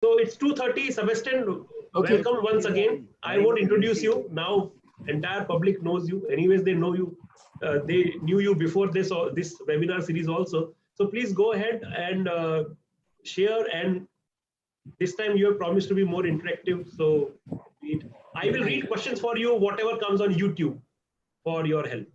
So it's 2:30. Sebastian, Okay. welcome once again. I won't introduce you now. Entire public knows you. Anyways, they know you. They knew you before this webinar series also. So please go ahead and share. And this time you have promised to be more interactive. So I will read questions for you, whatever comes on YouTube, for your help.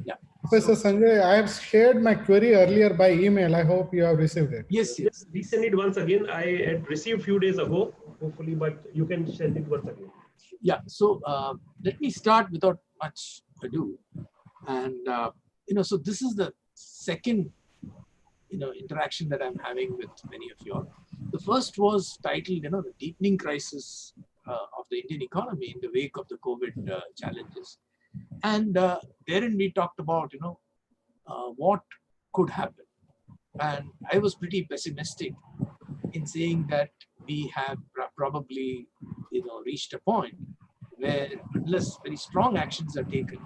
Yeah. Professor Sanjay, I have shared my query earlier by email. I hope you have received it. Yes, yes. Resend it once again. I had received few days ago, hopefully, but you can send it once again. Yeah. So let me start without much ado. And, so this is the second, interaction that I'm having with many of you all. The first was titled, the deepening crisis of the Indian economy in the wake of the COVID challenges. And therein we talked about, what could happen. And I was pretty pessimistic in saying that we have probably, reached a point where unless very strong actions are taken,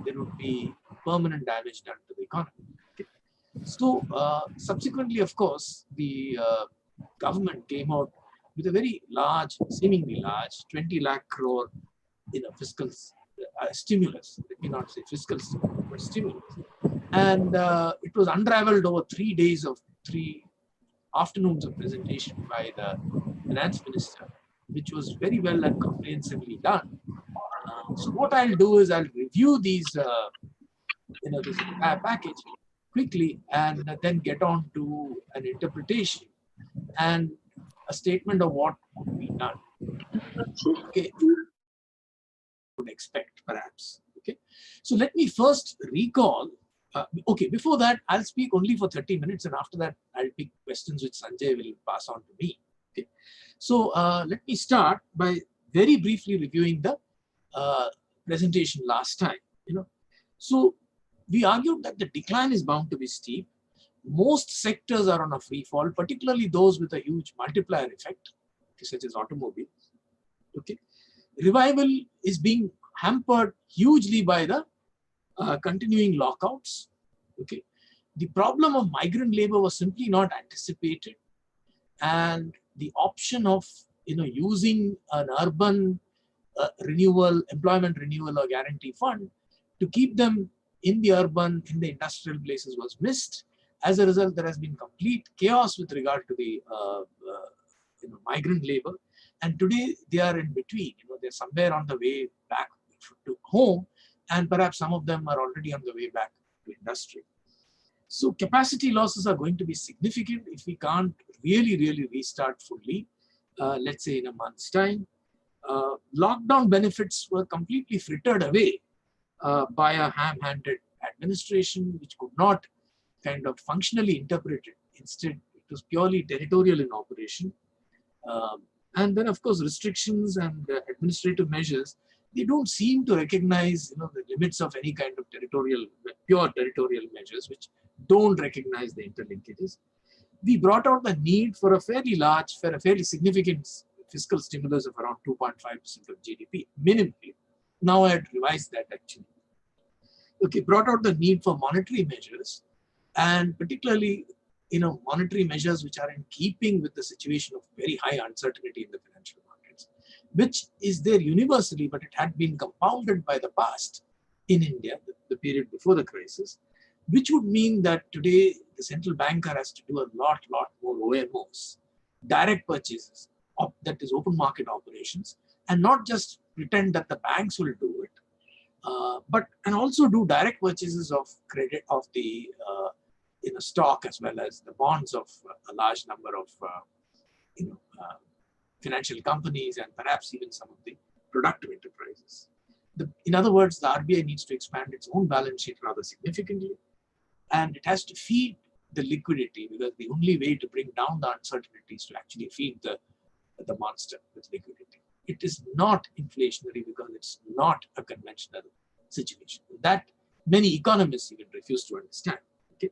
there would be permanent damage done to the economy. Okay. So subsequently, of course, the government came out with a very large, seemingly large, 20 lakh crore, fiscal stimulus. Let me not say fiscal stimulus, but stimulus. And it was unraveled over 3 days of 3 afternoons of presentation by the finance minister, which was very well and comprehensively done. So what I'll do is I'll review these, this package quickly, and then get on to an interpretation and a statement of what could be done. Okay, would expect perhaps. Okay, so let me first recall. Okay, before that, I'll speak only for 30 minutes, and after that, I'll pick questions which Sanjay will pass on to me. Okay, so let me start by very briefly reviewing the presentation last time. So we argued that the decline is bound to be steep. Most sectors are on a free fall, particularly those with a huge multiplier effect, such as automobiles. Okay, revival is being hampered hugely by the continuing lockouts. Okay, the problem of migrant labor was simply not anticipated, and the option of using an urban employment renewal or guarantee fund to keep them in the urban, in the industrial places was missed. As a result, there has been complete chaos with regard to the migrant labor, and today they are in between. They're somewhere on the way back to home, and perhaps some of them are already on the way back to industry. So capacity losses are going to be significant if we can't really restart fully, let's say in a month's time. Lockdown benefits were completely frittered away by a ham-handed administration, which could not kind of functionally interpret it. Instead, it was purely territorial in operation. And then, of course, restrictions and administrative measures, they don't seem to recognize the limits of any kind of pure territorial measures, which don't recognize the interlinkages. We brought out the need for a fairly significant fiscal stimulus of around 2.5% of GDP, minimally. Now I had revised that actually. Okay, brought out the need for monetary measures, and particularly monetary measures which are in keeping with the situation of very high uncertainty in the financial markets, which is there universally, but it had been compounded by the past in India, the period before the crisis, which would mean that today the central banker has to do a lot more OMOs, direct purchases, that is open market operations, and not just pretend that the banks will do it, and also do direct purchases of credit of the stock as well as the bonds of a large number of financial companies and perhaps even some of the productive enterprises. In other words, the RBI needs to expand its own balance sheet rather significantly, and it has to feed the liquidity, because the only way to bring down the uncertainty is to actually feed the monster with liquidity. It is not inflationary because it's not a conventional situation. That many economists even refuse to understand. Okay.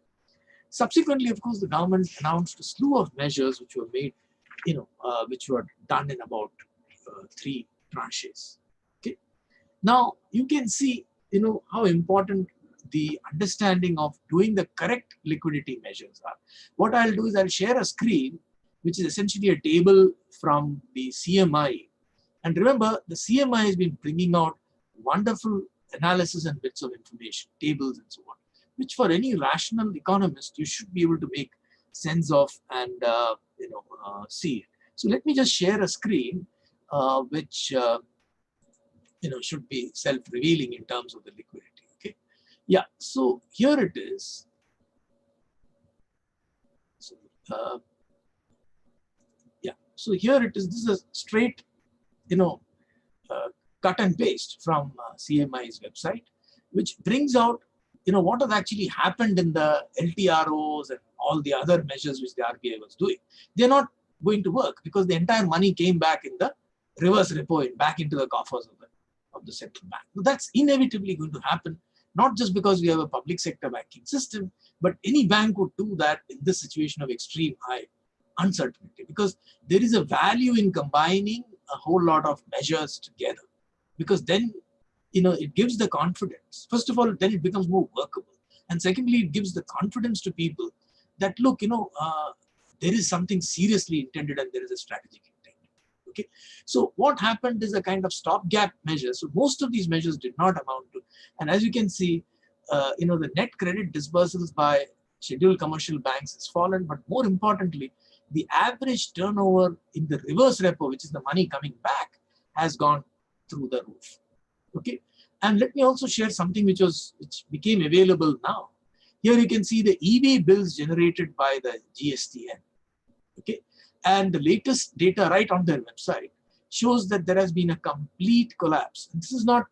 Subsequently, of course, the government announced a slew of measures which were made, which were done in about 3 tranches. Okay. Now you can see, how important the understanding of doing the correct liquidity measures are. What I'll do is I'll share a screen which is essentially a table from the CMI. And remember, the CMI has been bringing out wonderful analysis and bits of information, tables and so on, which for any rational economist, you should be able to make sense of and see it. So let me just share a screen, which should be self-revealing in terms of the liquidity. Okay, yeah. So here it is. So, yeah. So here it is. This is a straight, cut and paste from CMI's website, which brings out, what has actually happened in the LTROs and all the other measures which the RBI was doing. They're not going to work because the entire money came back in the reverse repo back into the coffers of the central bank. So that's inevitably going to happen, not just because we have a public sector banking system, but any bank would do that in this situation of extreme high uncertainty, because there is a value in combining a whole lot of measures together, because then it gives the confidence. First of all, then it becomes more workable, and secondly, it gives the confidence to people that look, there is something seriously intended and there is a strategic intent. Okay, so what happened is a kind of stopgap measure. So most of these measures did not amount to, and as you can see, the net credit disbursals by scheduled commercial banks has fallen, but more importantly, the average turnover in the reverse repo, which is the money coming back, has gone through the roof. Okay, and let me also share something which became available now. Here you can see the EV bills generated by the GSTN. Okay, and the latest data right on their website shows that there has been a complete collapse. And this is not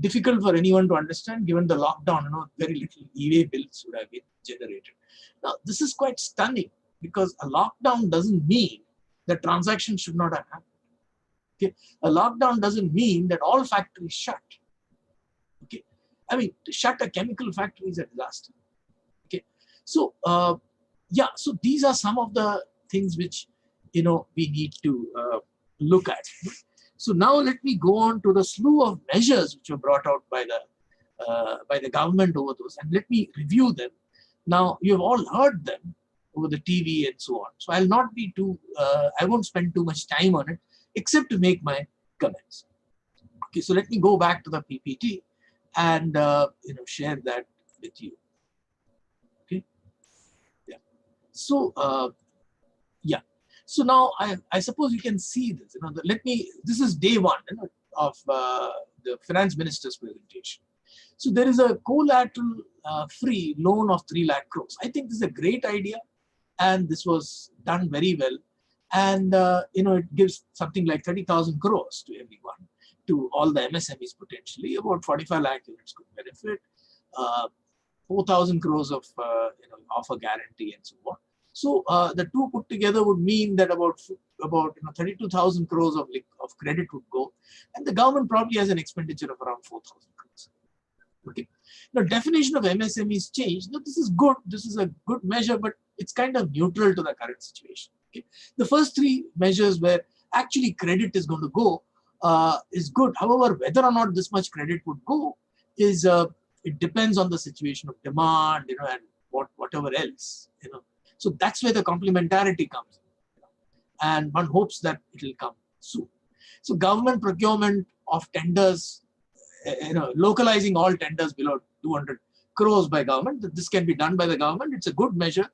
difficult for anyone to understand, given the lockdown. Very little EV bills would have been generated. Now, this is quite stunning, because a lockdown doesn't mean that transactions should not have happened. Okay, a lockdown doesn't mean that all factories shut. Okay, I mean, to shut a chemical factory is a disaster. Okay, so yeah, so these are some of the things which we need to look at. So now let me go on to the slew of measures which were brought out by the government over those, and let me review them. Now, you have all heard them over the TV and so on. So I'll not be too, I won't spend too much time on it, except to make my comments. Okay, so let me go back to the PPT and share that with you. Okay, yeah. So yeah. So now I suppose you can see this. This is day one of the finance minister's presentation. So there is a collateral free loan of 3 lakh crores. I think this is a great idea, and this was done very well. And it gives something like 30,000 crores to everyone, to all the MSMEs potentially. About 45 lakh units could benefit. 4,000 crores of offer guarantee and so on. So the two put together would mean that about 32,000 crores of credit would go, and the government probably has an expenditure of around 4,000 crores. Okay. Now, definition of MSMEs changed. Now, this is good. This is a good measure, but it's kind of neutral to the current situation. Okay. The first 3 measures where actually credit is going to go is good. However, whether or not this much credit would go is it depends on the situation of demand, and whatever else, So that's where the complementarity comes in, and one hopes that it will come soon. So government procurement of tenders, localizing all tenders below 200 crores by government. This can be done by the government. It's a good measure,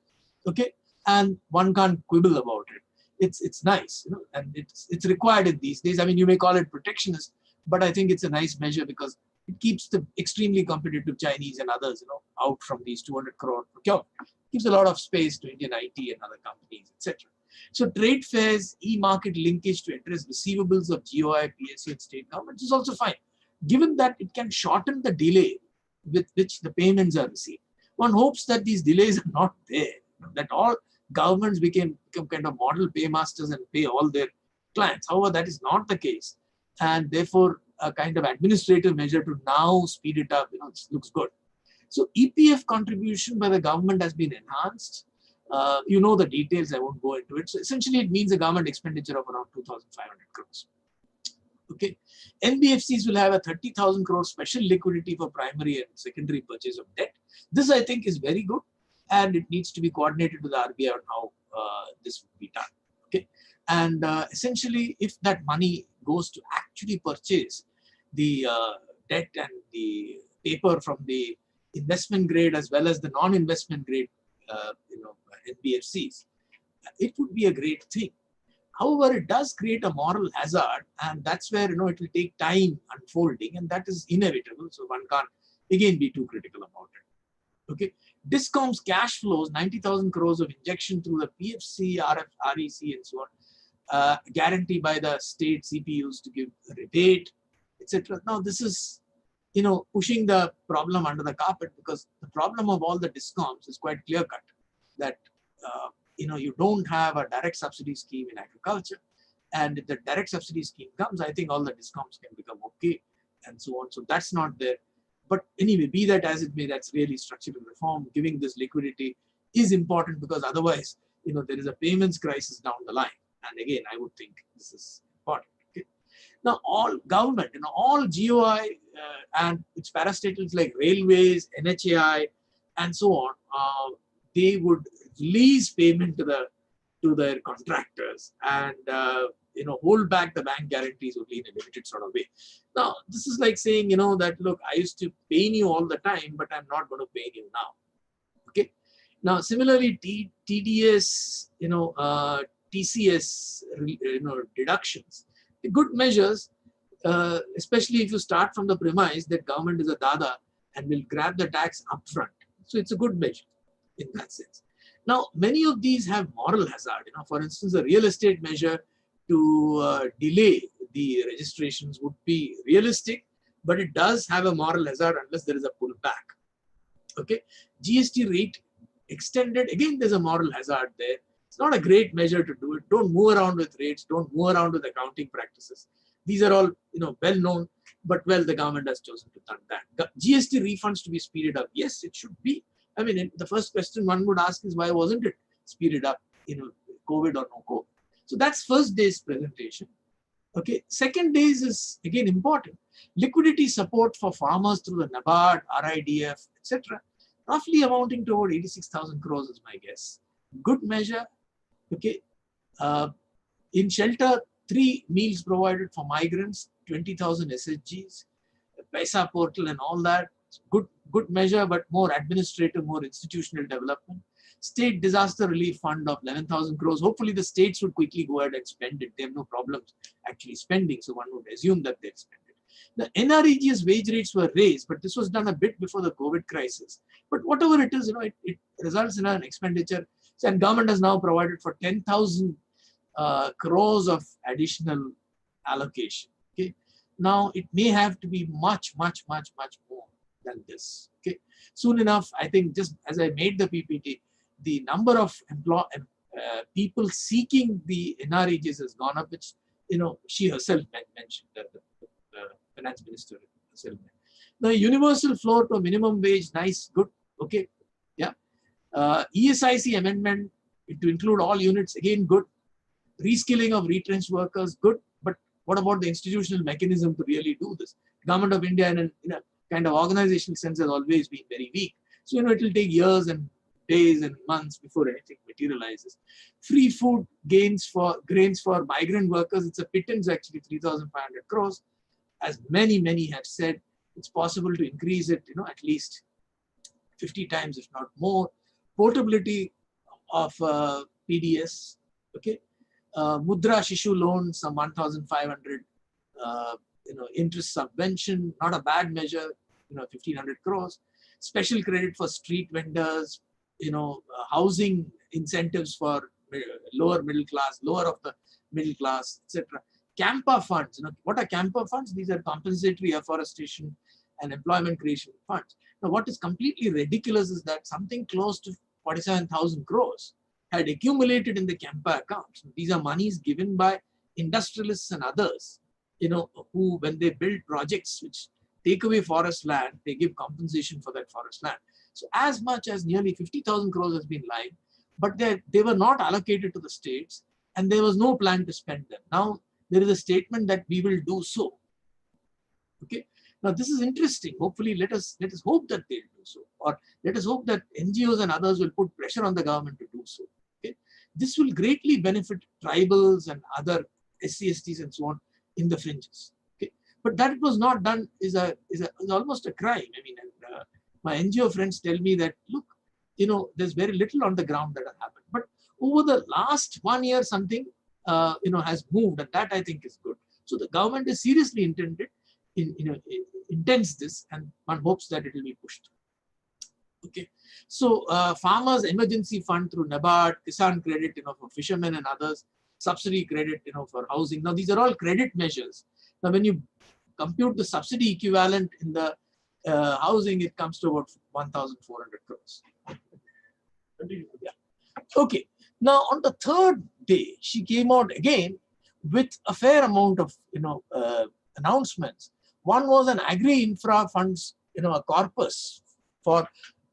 okay, and one can't quibble about it. It's nice, and it's required in these days. I mean, you may call it protectionist, but I think it's a nice measure because it keeps the extremely competitive Chinese and others, out from these 200 crore procurement. Gives a lot of space to Indian IT and other companies, etc. So trade fairs, e-market linkage to address receivables of GOI, PSU and state governments is also fine, given that it can shorten the delay with which the payments are received. One hopes that these delays are not there, that all governments become kind of model paymasters and pay all their clients. However, that is not the case, and therefore a kind of administrative measure to now speed it up, looks good. So EPF contribution by the government has been enhanced. The details, I won't go into it. So essentially it means a government expenditure of around 2,500 crores. Okay. NBFCs will have a 30,000 crore special liquidity for primary and secondary purchase of debt. This I think is very good, and it needs to be coordinated with the RBI on how this will be done. Okay, and essentially, if that money goes to actually purchase the debt and the paper from the investment grade as well as the non-investment grade, NBFCs, it would be a great thing. However, it does create a moral hazard, and that's where it will take time unfolding, and that is inevitable. So one can't again be too critical about it. Okay, Discom's cash flows, 90,000 crores of injection through the PFC, RF, REC, and so on, guaranteed by the state CPUs to give a rebate, etc. Now this is pushing the problem under the carpet, because the problem of all the Discoms is quite clear cut, that you don't have a direct subsidy scheme in agriculture, and if the direct subsidy scheme comes, I think all the Discoms can become okay and so on. So that's not there. But anyway, be that as it may, that's really structural reform. Giving this liquidity is important, because otherwise, there is a payments crisis down the line. And again, I would think this is important. Okay? Now, all government, all GOI and its parastatals like railways, NHAI, and so on, they would release payment to their contractors and hold back the bank guarantees only in a limited sort of way. Now, this is like saying, that look, I used to pay you all the time, but I'm not going to pay you now. Okay. Now, similarly, TDS, TCS, deductions, the good measures, especially if you start from the premise that government is a dada and will grab the tax upfront. So it's a good measure in that sense. Now, many of these have moral hazard. For instance, a real estate measure to delay the registrations would be realistic, but it does have a moral hazard unless there is a pullback. Okay, GST rate extended, again, there's a moral hazard there. It's not a great measure to do it. Don't move around with rates. Don't move around with accounting practices. These are all, well known, but well, the government has chosen to done that. GST refunds to be speeded up. Yes, it should be. I mean, the first question one would ask is, why wasn't it speeded up, COVID or no COVID? So that's first day's presentation. Okay, second day's is again important. Liquidity support for farmers through the NABARD, RIDF, etc. Roughly amounting to about 86,000 crores is my guess. Good measure. Okay, in shelter, 3 meals provided for migrants, 20,000 SSGs, Paisa portal and all that. Good measure, but more administrative, more institutional development. State disaster relief fund of 11,000 crores. Hopefully the states would quickly go ahead and spend it. They have no problems actually spending, so one would assume that they'll spend it. The NREGS wage rates were raised, but this was done a bit before the COVID crisis. But whatever it is, it results in an expenditure. And government has now provided for 10,000 crores of additional allocation. Okay, now it may have to be much more than this. Okay, soon enough, I think, just as I made the PPT, the number of people seeking the NREGs has gone up, which she herself mentioned, the finance minister herself. Now, universal floor to minimum wage, nice, good, okay, yeah. ESIC amendment to include all units, again, good. Reskilling of retrenched workers, good. But what about the institutional mechanism to really do this? Government of India, in a kind of organizational sense, has always been very weak. So, it will take years and days and months before anything materializes. Free food grains for migrant workers, it's a pittance actually, 3,500 crores. As many have said, it's possible to increase it, at least 50 times, if not more. Portability of PDS, okay. Mudra Shishu loan, some 1,500, interest subvention, not a bad measure, 1,500 crores. Special credit for street vendors, housing incentives for lower middle class, lower of the middle class, etc. Campa funds, what are Campa funds? These are compensatory afforestation and employment creation funds. Now, what is completely ridiculous is that something close to 47,000 crores had accumulated in the Campa accounts. These are monies given by industrialists and others, who, when they build projects which take away forest land, they give compensation for that forest land. So as much as nearly 50,000 crores has been lying, but they were not allocated to the states, and there was no plan to spend them. Now, there is a statement that we will do so. Okay. Now, this is interesting. Hopefully, let us hope that they'll do so, or let us hope that NGOs and others will put pressure on the government to do so. Okay. This will greatly benefit tribals and other SC/STs and so on in the fringes. Okay, but that it was not done is almost a crime. I mean, and, my NGO friends tell me that, look, there's very little on the ground that has happened. But over the last 1 year, something has moved, and that I think is good. So the government is seriously intends this, and one hopes that it will be pushed. Okay, so farmers emergency fund through NABARD, Kisan credit, for fishermen and others, subsidy credit, for housing. Now these are all credit measures. Now when you compute the subsidy equivalent in the housing, it comes to about 1,400 crores. Yeah. Okay. Now on the third day, she came out again with a fair amount of announcements. One was an agri-infra funds, a corpus for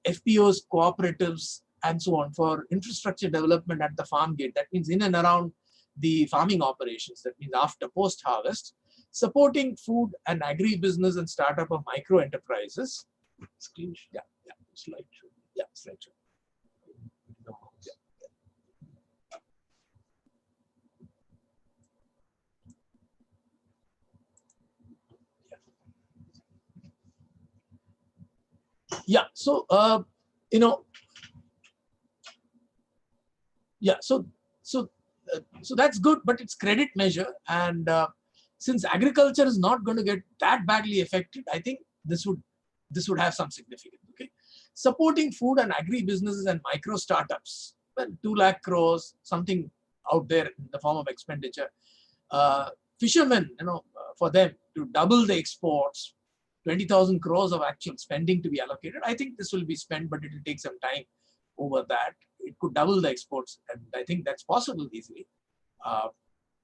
FPOs, cooperatives, and so on for infrastructure development at the farm gate. That means in and around the farming operations. That means after post-harvest, supporting food and agri-business and startup of micro enterprises. Screen, yeah, slideshow, yeah, slideshow. Yeah, so so that's good, but it's credit measure, and since agriculture is not going to get that badly affected, I think this would have some significance. Okay, supporting food and agri businesses and micro startups. Well, 2 lakh crores, something out there in the form of expenditure. Fishermen, for them to double the exports. 20,000 crores of actual spending to be allocated. I think this will be spent, but it will take some time over that. It could double the exports, and I think that's possible easily.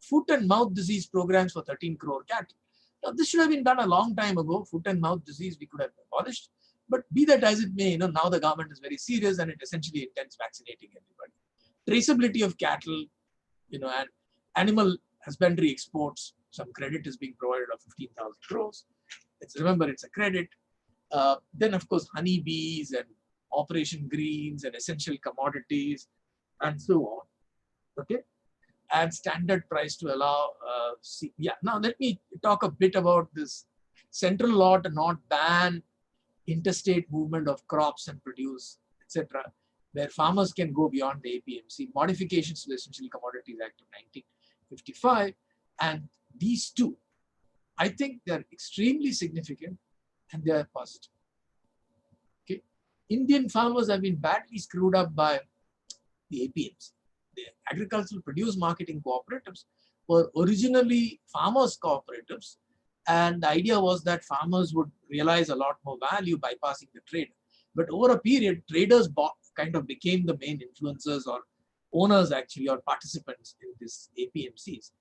Foot and mouth disease programs for 13 crore cattle. Now, this should have been done a long time ago. Foot and mouth disease we could have abolished, but be that as it may, now the government is very serious and it essentially intends vaccinating everybody. Traceability of cattle, and animal husbandry exports. Some credit is being provided of 15,000 crores. Remember, it's a credit. Then, of course, honeybees and Operation Greens and essential commodities and so on. Okay, and standard price to allow. Now let me talk a bit about this central law to not ban interstate movement of crops and produce, etc., where farmers can go beyond the APMC. Modifications to the Essential Commodities Act of 1955, and these two, I think they're extremely significant and they are positive. Okay, Indian farmers have been badly screwed up by the APMs. The agricultural produce marketing cooperatives were originally farmers' cooperatives, and the idea was that farmers would realize a lot more value bypassing the trader. But over a period, traders kind of became the main influencers or owners actually, or participants in this APMCs.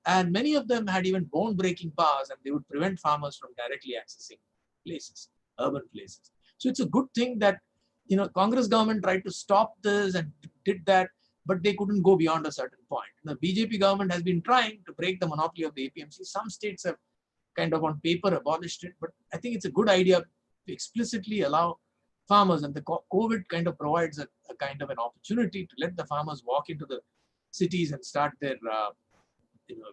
And many of them had even bone-breaking powers, and they would prevent farmers from directly accessing places, urban places. So it's a good thing that Congress government tried to stop this and did that, but they couldn't go beyond a certain point. The BJP government has been trying to break the monopoly of the APMC. Some states have kind of on paper abolished it, but I think it's a good idea to explicitly allow farmers, and the COVID kind of provides a kind of an opportunity to let the farmers walk into the cities and start their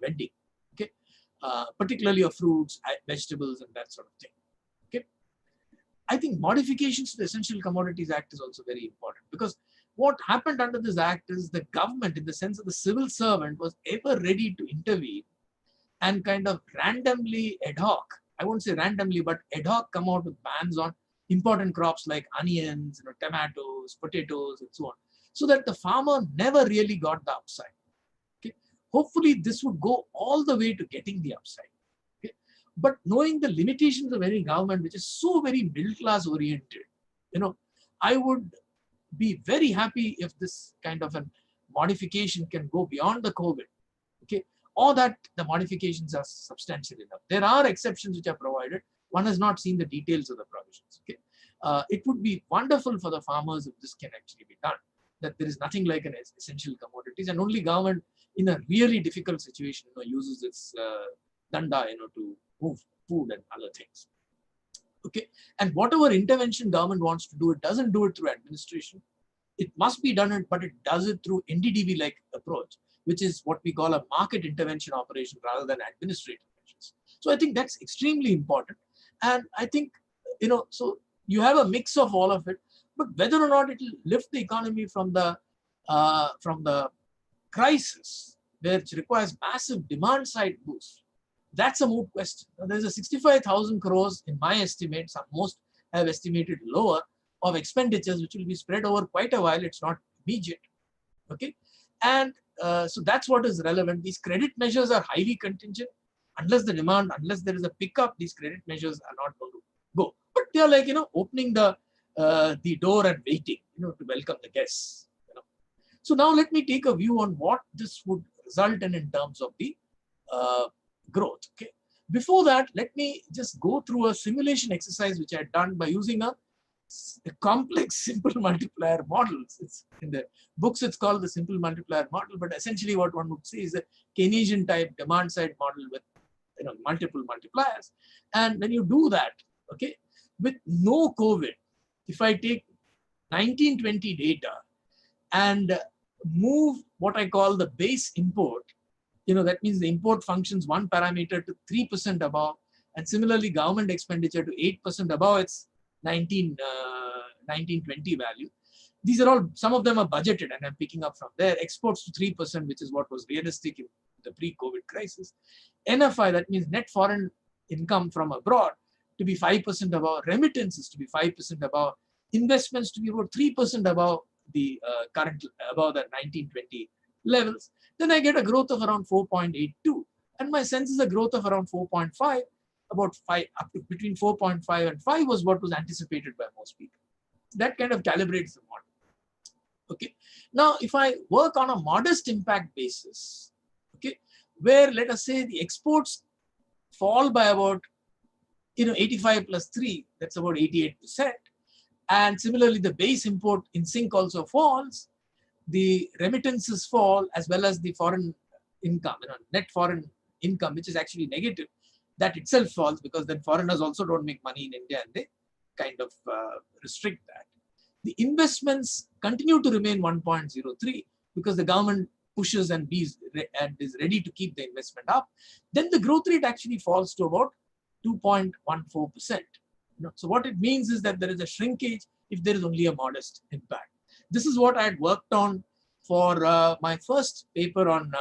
vending, okay, particularly of fruits, vegetables, and that sort of thing. Okay, I think modifications to the Essential Commodities Act is also very important, because what happened under this act is the government, in the sense of the civil servant, was ever ready to intervene and kind of randomly ad hoc, I won't say randomly, but ad hoc come out with bans on important crops like onions, tomatoes, potatoes, and so on, so that the farmer never really got the upside. Hopefully, this would go all the way to getting the upside. Okay? But knowing the limitations of any government, which is so very middle-class oriented, I would be very happy if this kind of a modification can go beyond the COVID, okay, or that the modifications are substantial enough. There are exceptions which are provided. One has not seen the details of the provisions. Okay, it would be wonderful for the farmers if this can actually be done. That there is nothing like an essential commodities, and only government in a really difficult situation uses its danda to move food and other things. Okay, and whatever intervention government wants to do, it doesn't do it through administration. it must be done, but it does it through NDDB-like approach, which is what we call a market intervention operation rather than administrative measures. So I think that's extremely important. And I think, so you have a mix of all of it, but whether or not it will lift the economy from the crisis, which requires massive demand side boost, that's a moot question. Now, there's a 65,000 crores in my estimate, most have estimated lower, of expenditures which will be spread over quite a while. It's not immediate. Okay. And so that's what is relevant. These credit measures are highly contingent. Unless there is a pickup, these credit measures are not going to go. But they are like, opening the door and waiting, to welcome the guests. So now let me take a view on what this would result in terms of the growth. Okay. Before that, let me just go through a simulation exercise which I had done by using a complex simple multiplier model. It's in the books, it's called the simple multiplier model, but essentially what one would say is a Keynesian type demand side model with multiple multipliers. And when you do that, okay, with no COVID, if I take 1920 data and move what I call the base import, that means the import functions one parameter to 3% above, and similarly government expenditure to 8% above its 1920 value. These are all, some of them are budgeted, and I'm picking up from there. Exports to 3%, which is what was realistic in the pre-COVID crisis. NFI, that means net foreign income from abroad, to be 5% above, remittances to be 5% above, investments to be about 3% above the above the 1920 levels. Then I get a growth of around 4.82, and my sense is a growth of around 4.5. About 5, up to between 4.5 and 5 was what was anticipated by most people. That kind of calibrates the model. Okay. Now, if I work on a modest impact basis, okay, where let us say the exports fall by about 85 plus 3, that's about 88%. And similarly, the base import in sync also falls. The remittances fall, as well as the foreign income, net foreign income, which is actually negative. That itself falls, because then foreigners also don't make money in India, and they kind of restrict that. The investments continue to remain 1.03 because the government pushes and is ready to keep the investment up. Then the growth rate actually falls to about 2.14%. So what it means is that there is a shrinkage if there is only a modest impact. This is what I had worked on for my first paper on,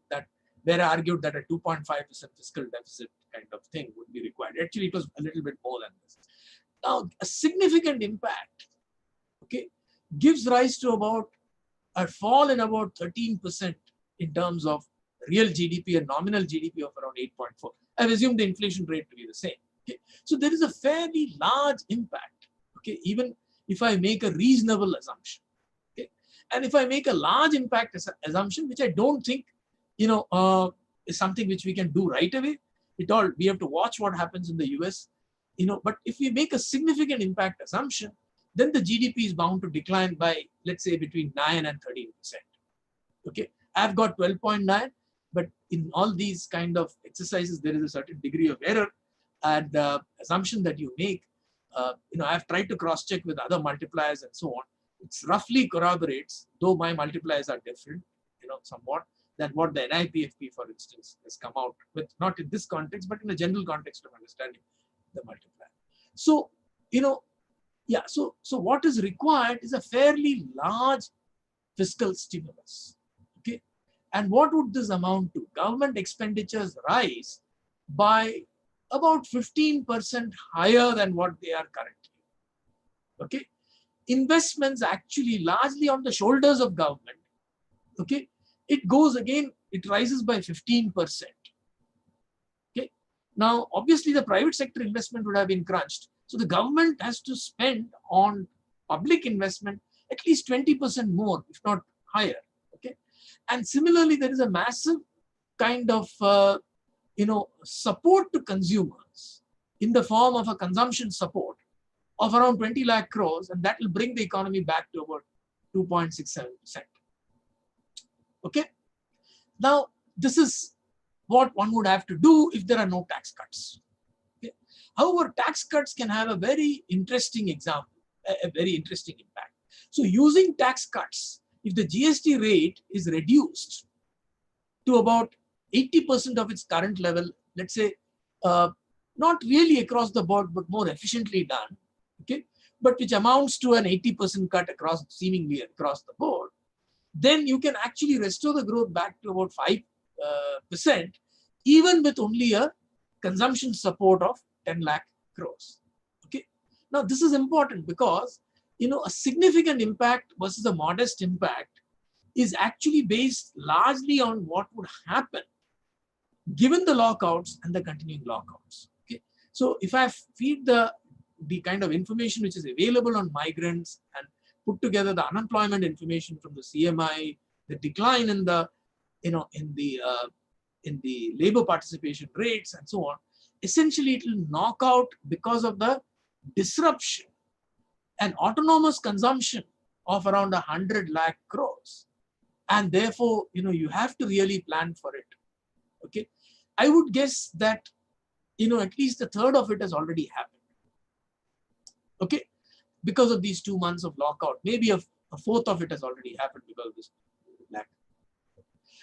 that where I argued that a 2.5% fiscal deficit kind of thing would be required. Actually, it was a little bit more than this. Now, a significant impact, okay, gives rise to about a fall in about 13% in terms of real GDP and nominal GDP of around 8.4. I've assumed the inflation rate to be the same. Okay? So there is a fairly large impact, okay, even if I make a reasonable assumption. Okay? And if I make a large impact assumption, which I don't think is something which we can do right away. We have to watch what happens in the US, but if we make a significant impact assumption, then the GDP is bound to decline by, let's say, between 9 and 13%. Okay, I've got 12.9, but in all these kind of exercises, there is a certain degree of error, and the assumption that you make, I've tried to cross-check with other multipliers and so on. It's roughly corroborates, though my multipliers are different, somewhat, than what the NIPFP, for instance, has come out with, not in this context, but in the general context of understanding the multiplier. So, so what is required is a fairly large fiscal stimulus. Okay, and what would this amount to? Government expenditures rise by about 15% higher than what they are currently. Okay, investments actually largely on the shoulders of government. Okay, it rises by 15%. Okay, now obviously the private sector investment would have been crunched. So the government has to spend on public investment at least 20% more, if not higher. Okay, and similarly, there is a massive kind of support to consumers in the form of a consumption support of around 20 lakh crores, and that will bring the economy back to about 2.67%. Okay, now this is what one would have to do if there are no tax cuts. Okay? However, tax cuts can have a very interesting example, a very interesting impact. So using tax cuts, if the GST rate is reduced to about 80% of its current level, let's say, not really across the board, but more efficiently done, okay, but which amounts to an 80% cut across, seemingly across the board, then you can actually restore the growth back to about 5%, even with only a consumption support of 10 lakh crores. Okay. Now this is important because, you know, a significant impact versus a modest impact is actually based largely on what would happen given the lockouts and the continuing lockouts. Okay. So if I feed the kind of information which is available on migrants and put together the unemployment information from the CMI, the decline in the, you know, in the labor participation rates and so on, essentially it will knock out, because of the disruption and autonomous consumption of around 100 lakh crores. And therefore, you know, you have to really plan for it. Okay. I would guess that, you know, at least a third of it has already happened. Okay. Because of these 2 months of lockout, maybe a fourth of it has already happened because of this lack.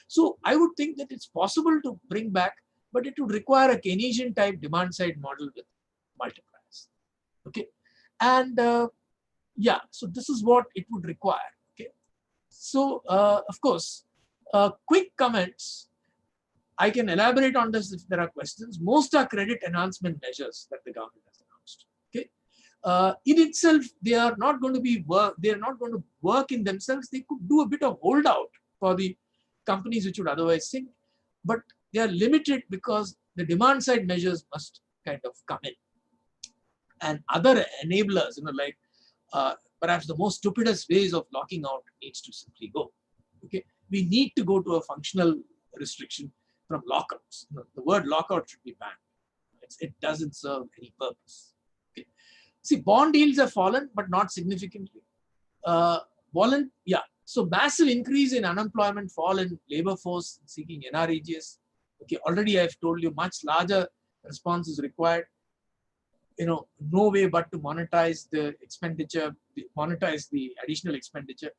So I would think that it's possible to bring back, but it would require a Keynesian type demand side model with multipliers. Okay. And yeah, so this is what it would require. Okay. So of course, quick comments. I can elaborate on this if there are questions. Most are credit enhancement measures that the government has announced. Okay. In itself, they are not going to be work in themselves. They could do a bit of holdout for the companies which would otherwise sink, but they are limited because the demand side measures must kind of come in. And other enablers, you know, like perhaps the most stupidest ways of locking out needs to simply go. Okay, we need to go to a functional restriction from lockouts. You know, the word lockout should be banned. It doesn't serve any purpose. Okay. See, bond yields have fallen, but not significantly. So massive increase in unemployment, fall in labor force seeking NREGS. Okay, already I've told you much larger response is required. You know, no way but to monetize the expenditure, monetize the additional expenditure.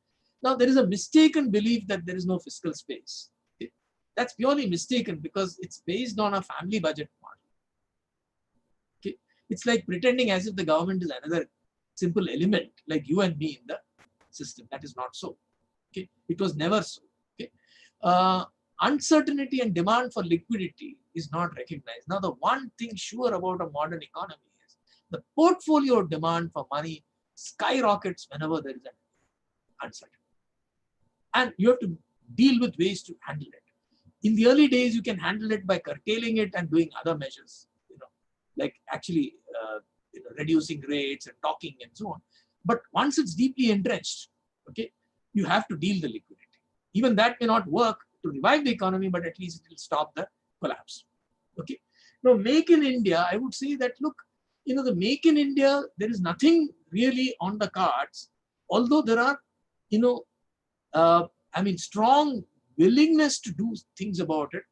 Now there is a mistaken belief that there is no fiscal space. Okay. That's purely mistaken because it's based on a family budget model. Okay. It's like pretending as if the government is another simple element like you and me in the system. That is not so. Okay. It was never so. Okay. Uncertainty and demand for liquidity is not recognized. Now the one thing sure about a modern economy is the portfolio demand for money skyrockets whenever there is an uncertainty. And you have to deal with ways to handle it. In the early days, you can handle it by curtailing it and doing other measures, you know, like actually you know, reducing rates and talking and so on. But once it's deeply entrenched, okay, you have to deal the liquidity. Even that may not work to revive the economy, but at least it will stop the collapse. Okay. Now, Make in India, I would say that, look, you know, the Make in India, there is nothing really on the cards, although there are, you know, I mean, strong willingness to do things about it.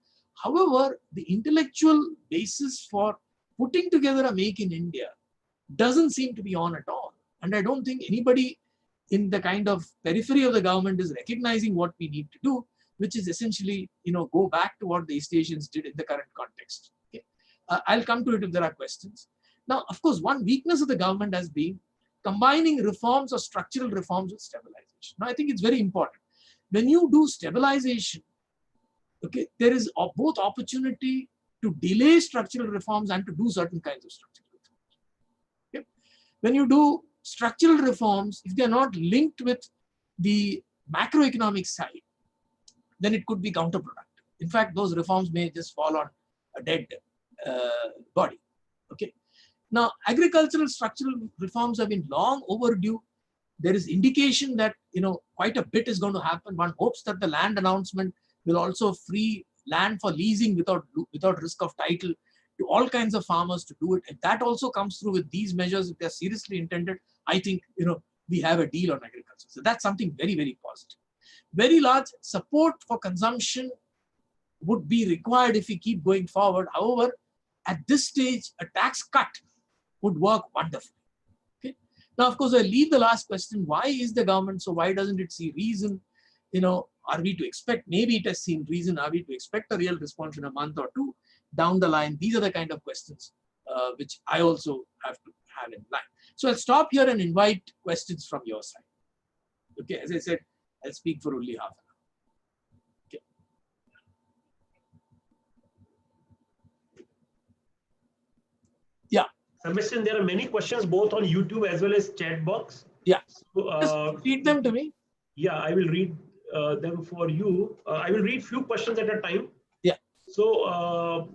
However, the intellectual basis for putting together a Make in India doesn't seem to be on at all. And I don't think anybody in the kind of periphery of the government is recognizing what we need to do, which is essentially, you know, go back to what the East Asians did in the current context. Okay. I'll come to it if there are questions. Now, of course, one weakness of the government has been combining reforms or structural reforms with stabilization. Now, I think it's very important. When you do stabilization, okay, there is both opportunity to delay structural reforms and to do certain kinds of structural reforms. Okay? When you do structural reforms, if they're not linked with the macroeconomic side, then it could be counterproductive. In fact, those reforms may just fall on a dead body. Okay. Now, agricultural structural reforms have been long overdue. There is indication that, you know, quite a bit is going to happen. One hopes that the land announcement will also free land for leasing without risk of title to all kinds of farmers to do it. If that also comes through with these measures, if they're seriously intended, I think, you know, we have a deal on agriculture. So that's something very, very positive. Very large support for consumption would be required if we keep going forward. However, at this stage, a tax cut would work wonderfully. Okay? Now, of course, I leave the last question. Why is the government? So why doesn't it see reason? Are we to expect, maybe it has seen reason, are we to expect a real response in a month or two down the line? These are the kind of questions which I also have to have in mind. So I'll stop here and invite questions from your side. Okay, as I said, I'll speak for only half an hour. Okay. Yeah. Sebastian, there are many questions both on YouTube as well as chat box. Yeah. So, just read them to me. Yeah, I will read them for you. I will read few questions at a time. Yeah. So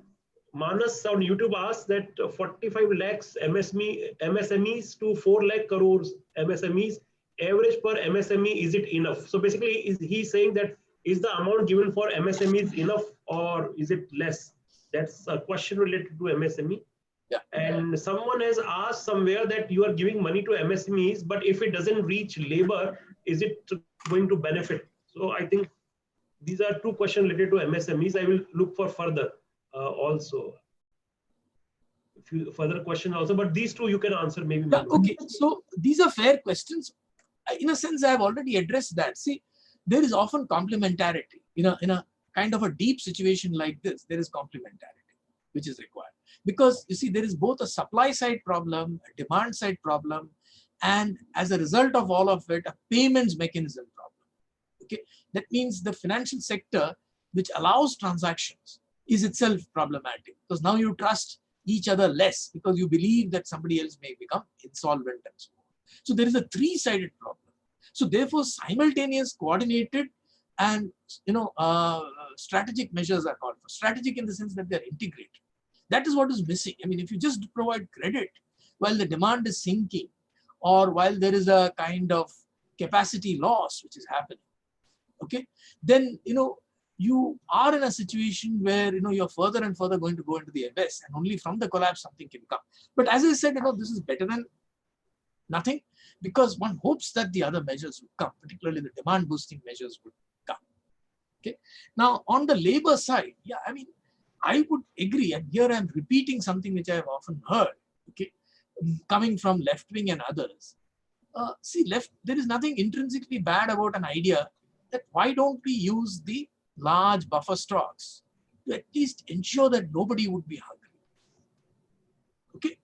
Manas on YouTube asks that 45 lakhs MSMEs to 4 lakh crores MSMEs, average per MSME, is it enough? So basically, is he saying that is the amount given for MSMEs enough or is it less? That's a question related to MSME. Yeah. And someone has asked somewhere that you are giving money to MSMEs, but if it doesn't reach labor, is it going to benefit? So I think these are two questions related to MSMEs. I will look for further also. A few further questions also, but these two you can answer maybe. Yeah, okay, so these are fair questions. In a sense, I have already addressed that. See, there is often complementarity. In a kind of a deep situation like this, there is complementarity which is required. Because you see, there is both a supply side problem, a demand side problem, and as a result of all of it, a payments mechanism problem. Okay, that means the financial sector, which allows transactions, is itself problematic because now you trust each other less because you believe that somebody else may become insolvent and so on. So there is a three-sided problem. So therefore, simultaneous, coordinated, and strategic measures are called for. Strategic in the sense that they're integrated. That is what is missing. I mean, if you just provide credit while the demand is sinking, or while there is a kind of capacity loss which is happening, okay, then you are in a situation where you're further and further going to go into the abyss, and only from the collapse something can come. But as I said, this is better than nothing, because one hopes that the other measures would come, particularly the demand boosting measures would come. Okay. Now on the labor side, yeah, I mean, I would agree, and here I'm repeating something which I have often heard, okay, coming from left wing and others. See, there is nothing intrinsically bad about an idea that why don't we use the large buffer stocks to at least ensure that nobody would be hungry. Okay.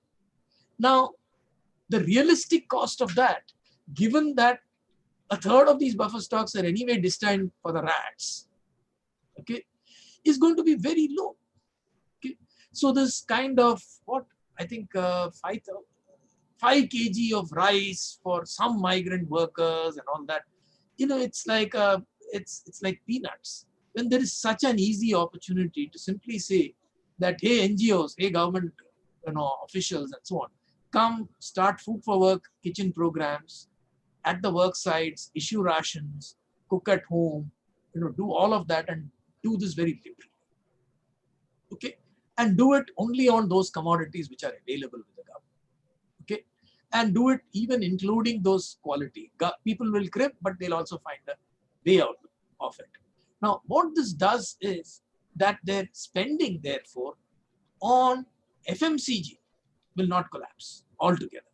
Now, the realistic cost of that, given that a third of these buffer stocks are anyway destined for the rats, okay, is going to be very low. Okay. So this kind of what I think 5 kg of rice for some migrant workers and all that, it's like it's like peanuts. When there is such an easy opportunity to simply say that, hey, NGOs, hey, government officials and so on, come start food for work kitchen programs at the work sites, issue rations, cook at home, do all of that and do this very liberally. Okay, and do it only on those commodities which are available with the government. Okay, and do it even including those quality. People will crib, but they'll also find a way out of it. Now, what this does is that their spending, therefore, on FMCG will not collapse altogether.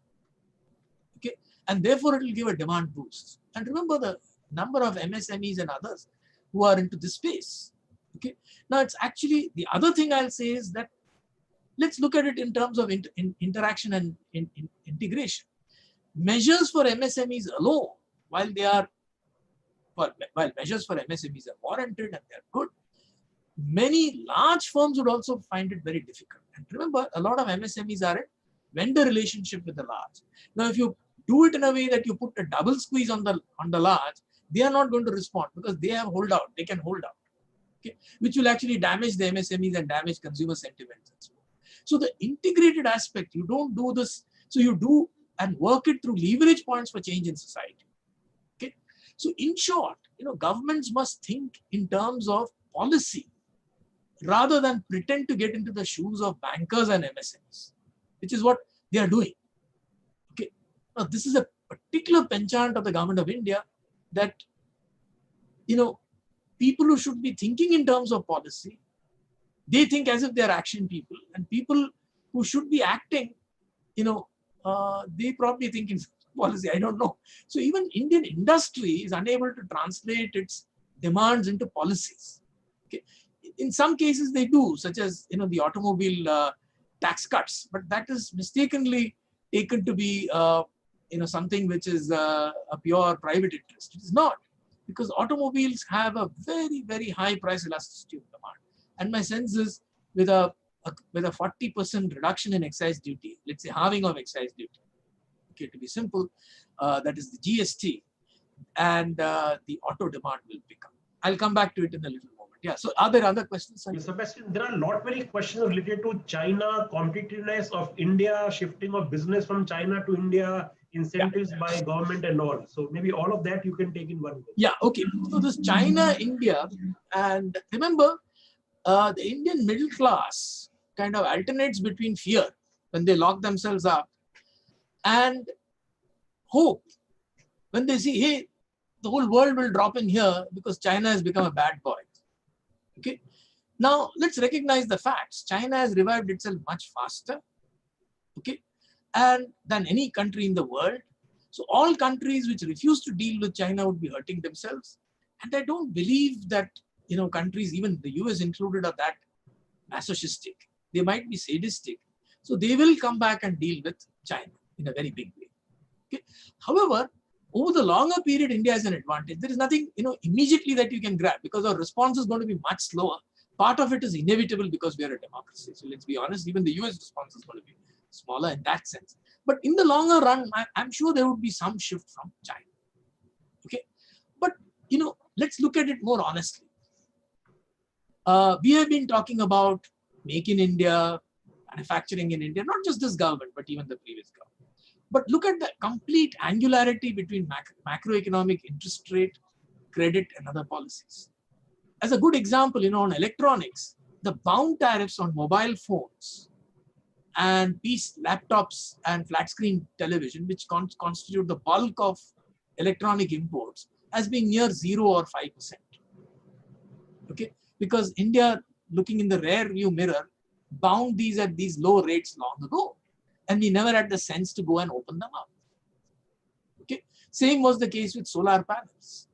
Okay, and therefore it will give a demand boost. And remember the number of MSMEs and others who are into this space. Okay, now it's actually the other thing I'll say is that let's look at it in terms of interaction and integration. Measures for MSMEs alone, while measures for MSMEs are warranted and they're good, many large firms would also find it very difficult. And remember, a lot of MSMEs are in vendor relationship with the large. Now, if you do it in a way that you put a double squeeze on the large, they are not going to respond because they have hold out. They can hold out, okay, which will actually damage the MSMEs and damage consumer sentiments and so on. So the integrated aspect, you don't do this. So you do and work it through leverage points for change in society. Okay. So in short, governments must think in terms of policy rather than pretend to get into the shoes of bankers and MSMEs, which is what they are doing. Okay. Now this is a particular penchant of the government of India that, people who should be thinking in terms of policy, they think as if they are action people, and people who should be acting, they probably think in policy? I don't know. So even Indian industry is unable to translate its demands into policies. Okay. In some cases they do, such as the automobile tax cuts, but that is mistakenly taken to be something which is a pure private interest. It is not, because automobiles have a very, very high price elasticity of demand. And my sense is with a 40% reduction in excise duty, let's say halving of excise duty, okay, to be simple, that is the GST, and the auto demand will pick up. I'll come back to it in a little moment. Yeah. So are there other questions? Yes, Sebastian, there are not many questions related to China, competitiveness of India, shifting of business from China to India, incentives by government and all. So maybe all of that you can take in one go. Yeah. Okay. So this China, India, and remember, the Indian middle class kind of alternates between fear when they lock themselves up and hope when they see, hey, the whole world will drop in here because China has become a bad boy. Okay. Now let's recognize the facts. China has revived itself much faster, okay, and than any country in the world. So all countries which refuse to deal with China would be hurting themselves. And I don't believe that countries, even the US included, are that masochistic. They might be sadistic. So they will come back and deal with China in a very big way. Okay. However, over the longer period, India has an advantage. There is nothing, immediately that you can grab, because our response is going to be much slower. Part of it is inevitable because we are a democracy. So let's be honest, even the US response is going to be smaller in that sense. But in the longer run, I'm sure there would be some shift from China. Okay. But, let's look at it more honestly. We have been talking about make in India, manufacturing in India, not just this government, but even the previous government. But look at the complete angularity between macroeconomic, interest rate, credit, and other policies. As a good example, on electronics, the bound tariffs on mobile phones and laptops and flat screen television, which constitute the bulk of electronic imports, has been near 0 or 5%. Okay, because India, looking in the rear view mirror, bound these at these low rates long ago. And we never had the sense to go and open them up. Okay. Same was the case with solar panels.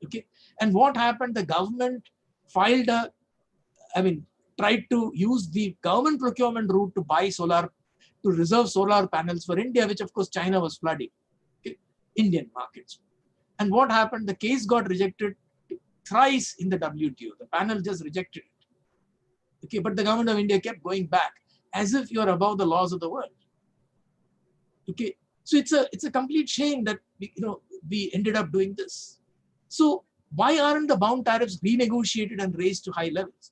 Okay. And what happened? The government tried to use the government procurement route to buy to reserve solar panels for India, which of course China was flooding. Okay. Indian markets. And what happened? The case got rejected thrice in the WTO. The panel just rejected it. Okay. But the government of India kept going back, as if you're above the laws of the world. Okay, so it's a complete shame that we ended up doing this. So why aren't the bound tariffs renegotiated and raised to high levels?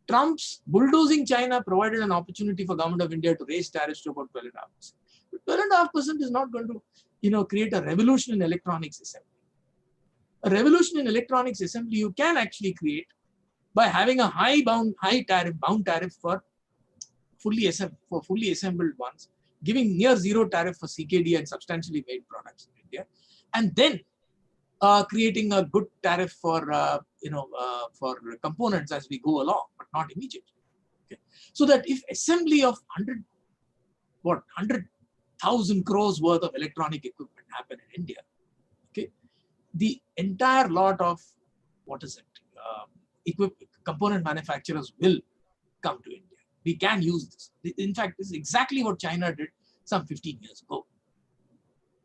Trump's bulldozing China provided an opportunity for government of India to raise tariffs to about 12.5%. But 12.5% is not going to create a revolution in electronics assembly. A revolution in electronics assembly you can actually create by having a bound tariff for fully assembled ones, giving near 0 tariff for CKD and substantially made products in India, and then creating a good tariff for components as we go along, but not immediately. Okay. So that if assembly of 100,000 crores worth of electronic equipment happen in India, okay, the entire lot of component manufacturers will come to India. We can use this. In fact, this is exactly what China did some 15 years ago.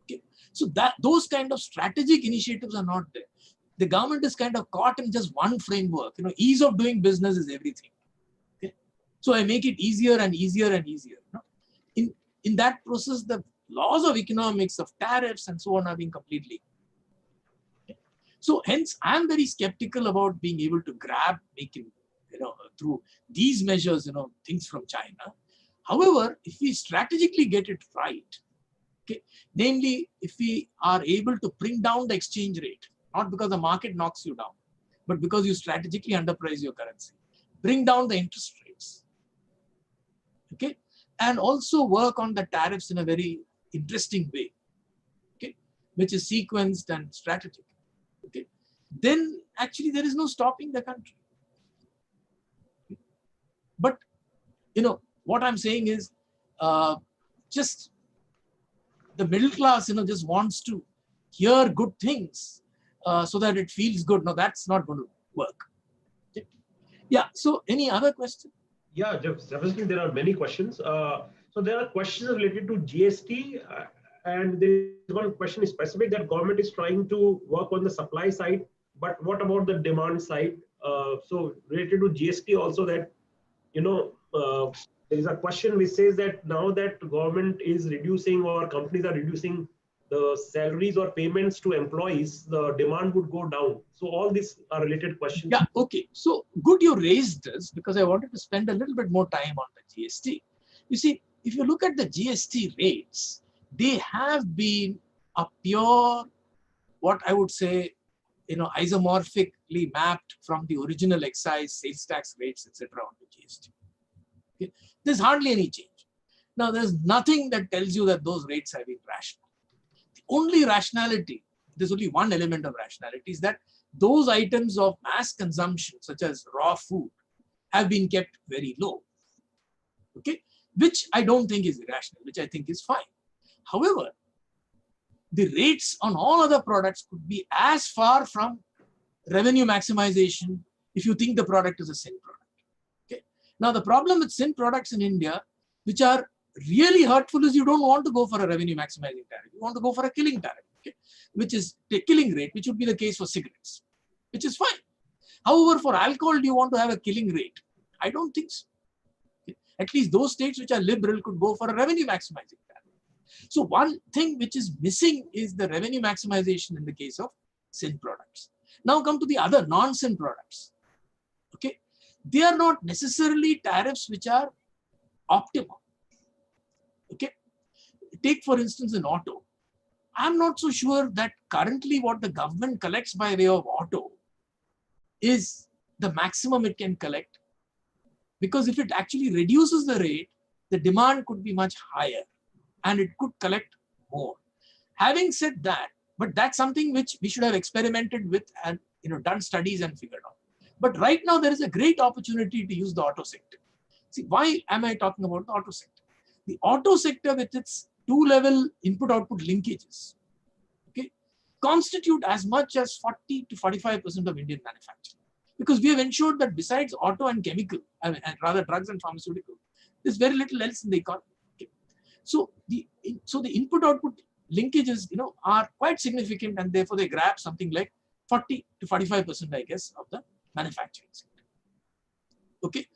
Okay. So those kind of strategic initiatives are not there. The government is kind of caught in just one framework. Ease of doing business is everything. Okay. So I make it easier and easier and easier. In that process, the laws of economics, of tariffs and so on are being completely. Okay. So hence, I'm very skeptical about being able to through these measures, things from China. However, if we strategically get it right, okay, namely, if we are able to bring down the exchange rate, not because the market knocks you down, but because you strategically underprice your currency, bring down the interest rates, okay, and also work on the tariffs in a very interesting way, okay, which is sequenced and strategic, okay, then actually there is no stopping the country. But, what I'm saying is just the middle class, just wants to hear good things so that it feels good. No, that's not going to work. Okay. Yeah. So any other question? Yeah, Sebastian, there are many questions. So there are questions related to GST, and there is one question specific that government is trying to work on the supply side, but what about the demand side? So related to GST also, that there is a question which says that now that government is reducing or companies are reducing the salaries or payments to employees, the demand would go down. So all these are related questions. Yeah, okay. So good you raised this, because I wanted to spend a little bit more time on the GST. You see, if you look at the GST rates, they have been a pure, what I would say, isomorphically mapped from the original excise, sales tax rates, etc. onto GST. Okay? There's hardly any change. Now, there's nothing that tells you that those rates have been rational. The only rationality, there's only one element of rationality, is that those items of mass consumption, such as raw food, have been kept very low. Okay, which I don't think is irrational, which I think is fine. However, the rates on all other products could be as far from revenue maximization if you think the product is a sin product. Okay. Now, the problem with sin products in India, which are really hurtful, is you don't want to go for a revenue maximizing tariff. You want to go for a killing tariff, okay, which is the killing rate, which would be the case for cigarettes, which is fine. However, for alcohol, do you want to have a killing rate? I don't think so. Okay. At least those states which are liberal could go for a revenue maximizing tariff. So one thing which is missing is the revenue maximization in the case of sin products. Now come to the other non-sin products. Okay, they are not necessarily tariffs which are optimal. Okay, take for instance an auto. I'm not so sure that currently what the government collects by way of auto is the maximum it can collect, because if it actually reduces the rate, the demand could be much higher and it could collect more. Having said that, but that's something which we should have experimented with and done studies and figured out. But right now there is a great opportunity to use the auto sector. See, why am I talking about the auto sector? The auto sector, with its two-level input-output linkages, okay, constitute as much as 40 to 45% of Indian manufacturing. Because we have ensured that besides auto and chemical, and rather drugs and pharmaceutical, there's very little else in the economy. Okay. So the input-output linkages, are quite significant, and therefore they grab something like 40 to 45%, I guess, of the manufacturing sector. Okay.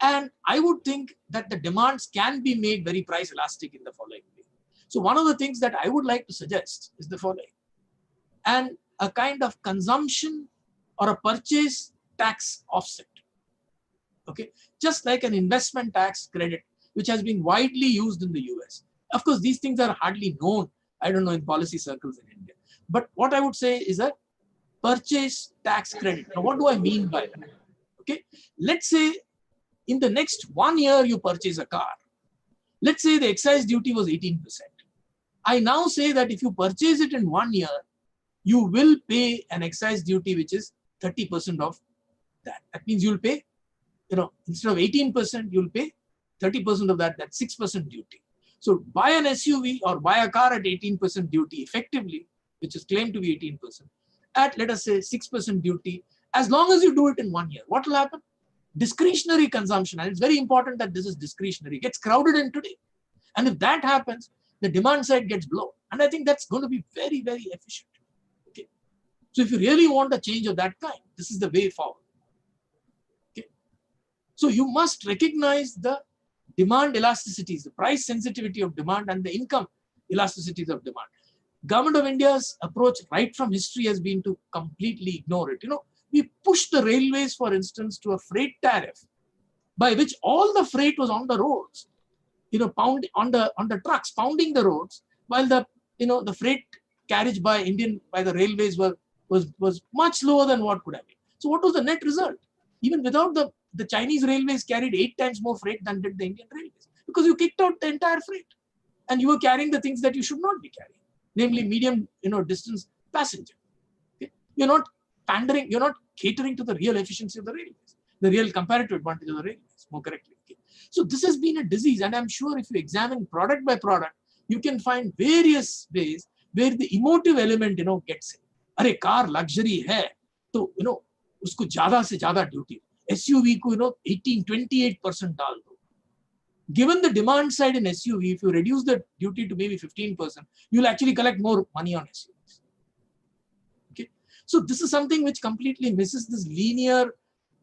And I would think that the demands can be made very price elastic in the following way. So one of the things that I would like to suggest is the following: and a kind of consumption or a purchase tax offset. Okay, just like an investment tax credit, which has been widely used in the US. Of course, these things are hardly known, I don't know, in policy circles in India. But what I would say is a purchase tax credit. Now, what do I mean by that? Okay, let's say in the next 1 year you purchase a car. Let's say the excise duty was 18%. I now say that if you purchase it in 1 year, you will pay an excise duty which is 30% of that. That means you'll pay, instead of 18%, you'll pay 30% of that, that's 6% duty. So buy an SUV or buy a car at 18% duty effectively, which is claimed to be 18%, at let us say 6% duty, as long as you do it in 1 year. What will happen? Discretionary consumption, and it's very important that this is discretionary, gets crowded in today. And if that happens, the demand side gets blown. And I think that's going to be very, very efficient. Okay. So if you really want a change of that kind, this is the way forward. Okay. So you must recognize the demand elasticities, the price sensitivity of demand, and the income elasticities of demand. Government of India's approach right from history has been to completely ignore it. We pushed the railways, for instance, to a freight tariff by which all the freight was on the roads, pound on the trucks, pounding the roads, while the freight carriage by the railways was much lower than what could have been. So what was the net result? Even without the Chinese railways carried 8 times more freight than did the Indian railways, because you kicked out the entire freight and you were carrying the things that you should not be carrying, namely medium distance passenger. Okay? You're not pandering, you're not catering to the real efficiency of the railways, the real comparative advantage of the railways, more correctly. Okay? So this has been a disease, and I'm sure if you examine product by product, you can find various ways where the emotive element, gets in. अरे car luxury है, तो उसको ज़्यादा से ज़्यादा duty. SUV को 28% डाल दो. Given the demand side in SUV, if you reduce the duty to maybe 15%, you'll actually collect more money on SUVs. Okay, so this is something which completely misses this linear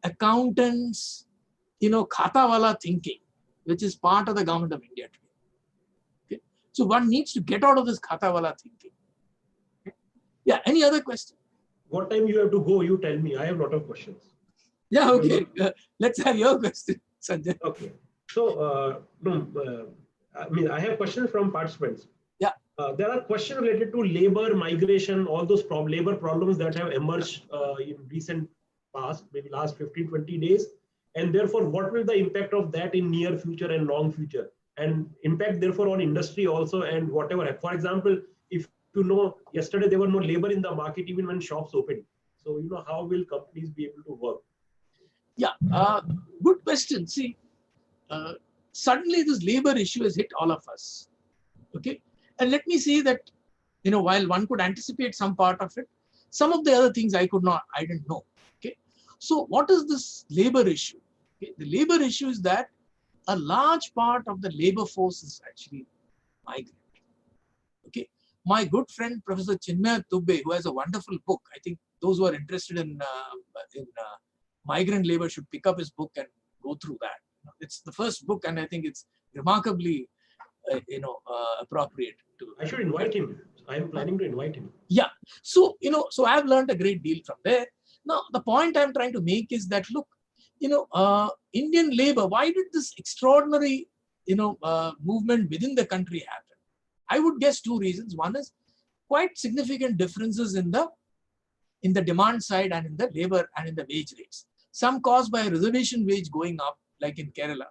accountants, khata wala thinking, which is part of the government of India today. Okay, so one needs to get out of this khata wala thinking. Okay? Yeah. Any other question? What time you have to go? You tell me. I have a lot of questions. Yeah. Okay. Let's have your question, Sanjay. Okay. So, I have questions from participants. Yeah. There are questions related to labor migration, all those labor problems that have emerged in recent past, maybe last 15, 20 days. And therefore, what will the impact of that in near future and long future? And impact, therefore, on industry also and whatever. For example, if yesterday there were no labor in the market even when shops opened. So, how will companies be able to work? Yeah, good question. See, suddenly this labor issue has hit all of us. Okay, and let me say that, while one could anticipate some part of it, some of the other things I didn't know. Okay, so what is this labor issue? Okay, the labor issue is that a large part of the labor force is actually migrant. Okay, my good friend Professor Chinmaya Tubbe, who has a wonderful book, I think those who are interested in migrant labor should pick up his book and go through that. It's the first book, and I think it's remarkably, appropriate to. I should invite him. I'm planning to invite him. Yeah. So, so I've learned a great deal from there. Now, the point I'm trying to make is that, look, Indian labor, why did this extraordinary, movement within the country happen? I would guess two reasons. One is quite significant differences in the demand side and in the labor and in the wage rates. Some caused by a reservation wage going up, like in Kerala.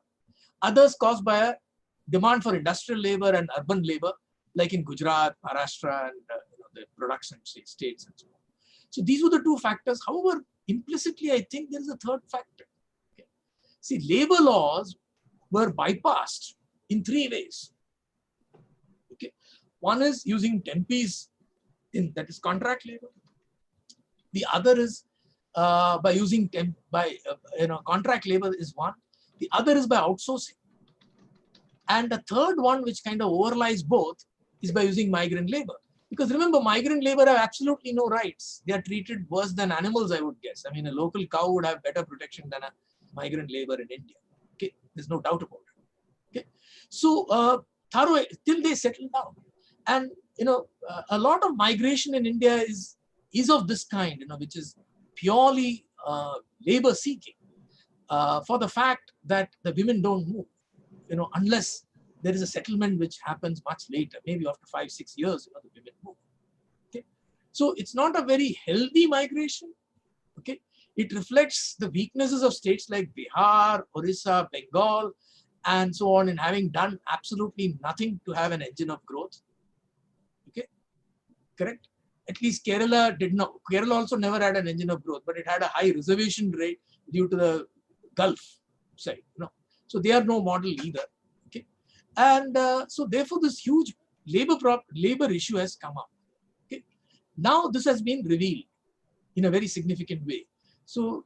Others caused by a demand for industrial labor and urban labor, like in Gujarat, Maharashtra, and the production states and so on. So these were the two factors. However, implicitly, I think there is a third factor. Okay. See, labor laws were bypassed in three ways. Okay. One is using Tempi's, that is contract labor. The other is by using contract labor is one. The other is by outsourcing. And the third one, which kind of overlies both, is by using migrant labor. Because remember, migrant labor have absolutely no rights. They are treated worse than animals, I would guess. I mean, a local cow would have better protection than a migrant labor in India. Okay, there's no doubt about it. Okay, so till they settle down, and a lot of migration in India is of this kind, which is purely labor seeking, for the fact that the women don't move, unless there is a settlement which happens much later, maybe after 5-6 years, the women move. Okay, so it's not a very healthy migration. Okay, it reflects the weaknesses of states like Bihar, Orissa, Bengal, and so on, in having done absolutely nothing to have an engine of growth. Okay, correct. At least Kerala did not. Kerala also never had an engine of growth, but it had a high reservation rate due to the Gulf side. So they are no model either. Okay, and so therefore this huge labor issue has come up. Okay, now this has been revealed in a very significant way. So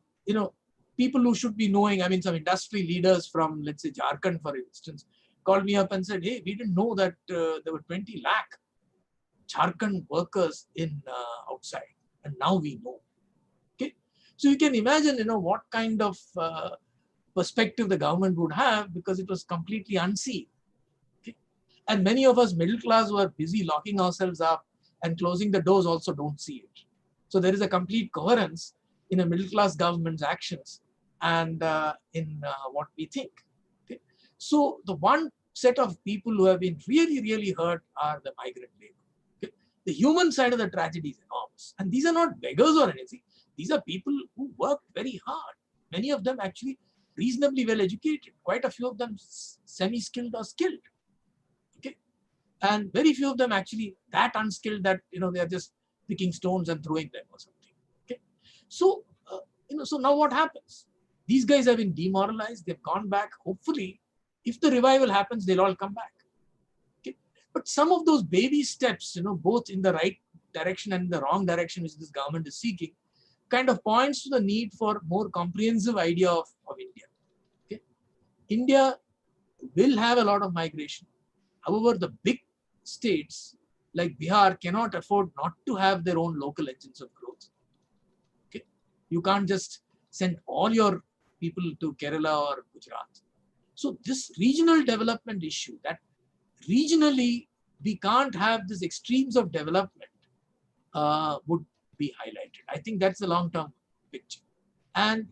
people who should be knowing, I mean, some industry leaders from, let's say, Jharkhand, for instance, called me up and said, "Hey, we didn't know that there were 20 lakh Jharkhand workers in outside, and now we know." Okay, so you can imagine, what kind of perspective the government would have, because it was completely unseen. Okay, and many of us middle class who are busy locking ourselves up and closing the doors also don't see it. So there is a complete coherence in a middle class government's actions and in what we think. Okay, so the one set of people who have been really, really hurt are the migrant labor. The human side of the tragedy is enormous. And these are not beggars or anything. These are people who worked very hard. Many of them actually reasonably well educated. Quite a few of them semi-skilled or skilled. Okay, and very few of them actually that unskilled that they are just picking stones and throwing them or something. Okay, so so now what happens? These guys have been demoralized. They've gone back. Hopefully, if the revival happens, they'll all come back. Okay, But some of those baby steps, both in the right direction and the wrong direction, which this government is seeking, kind of points to the need for more comprehensive idea of India. Okay? India will have a lot of migration. However, the big states like Bihar cannot afford not to have their own local engines of growth. Okay? You can't just send all your people to Kerala or Gujarat. So this regional development issue, that regionally we can't have these extremes of development, would be highlighted. I think that's the long-term picture. And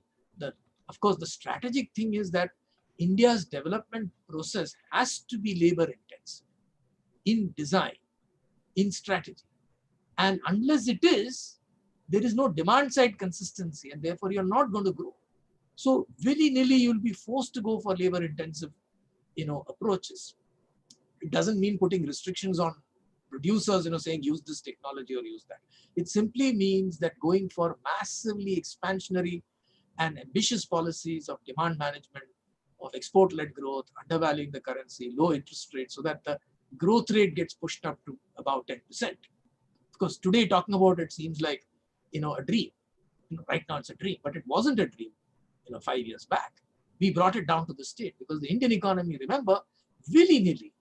of course, the strategic thing is that India's development process has to be labor intensive in design, in strategy. And unless it is, there is no demand side consistency, and therefore you're not going to grow. So willy-nilly, you'll be forced to go for labor intensive, approaches. It doesn't mean putting restrictions on producers, saying use this technology or use that. It simply means that going for massively expansionary and ambitious policies of demand management, of export-led growth, undervaluing the currency, low interest rates, so that the growth rate gets pushed up to about 10%. Because today talking about it seems like, a dream. Right now it's a dream, but it wasn't a dream, 5 years back. We brought it down to the state because the Indian economy, remember, willy-nilly,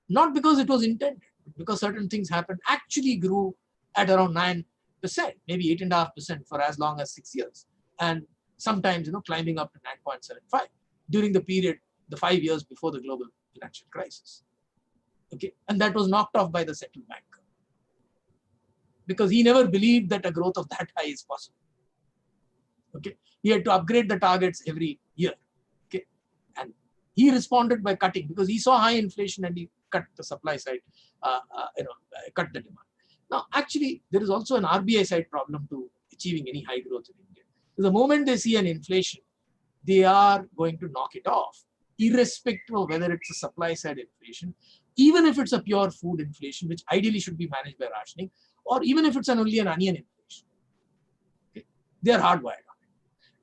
not because it was intended, but because certain things happened, actually grew at around 9%, maybe 8.5% for as long as 6 years. And sometimes, climbing up to 9.75 during the period, the 5 years before the global financial crisis. Okay, and that was knocked off by the central bank because he never believed that a growth of that high is possible. Okay, he had to upgrade the targets every year. Okay, and he responded by cutting because he saw high inflation and he cut the supply side, cut the demand. Now, actually, there is also an RBI side problem to achieving any high growth in India. The moment they see an inflation, they are going to knock it off, irrespective of whether it's a supply side inflation, even if it's a pure food inflation, which ideally should be managed by rationing, or even if it's only an onion inflation. Okay? They are hardwired on it.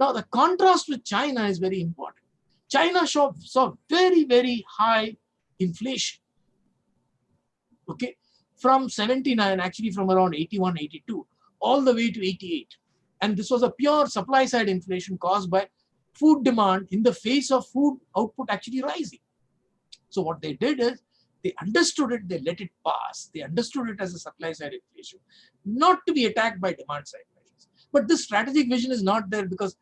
Now, the contrast with China is very important. China saw very, very high inflation. Okay, from 79, actually from around 81, 82, all the way to 88. And this was a pure supply side inflation caused by food demand in the face of food output actually rising. So what they did is they understood it, they let it pass. They understood it as a supply side inflation, not to be attacked by demand side measures. But this strategic vision is not there because,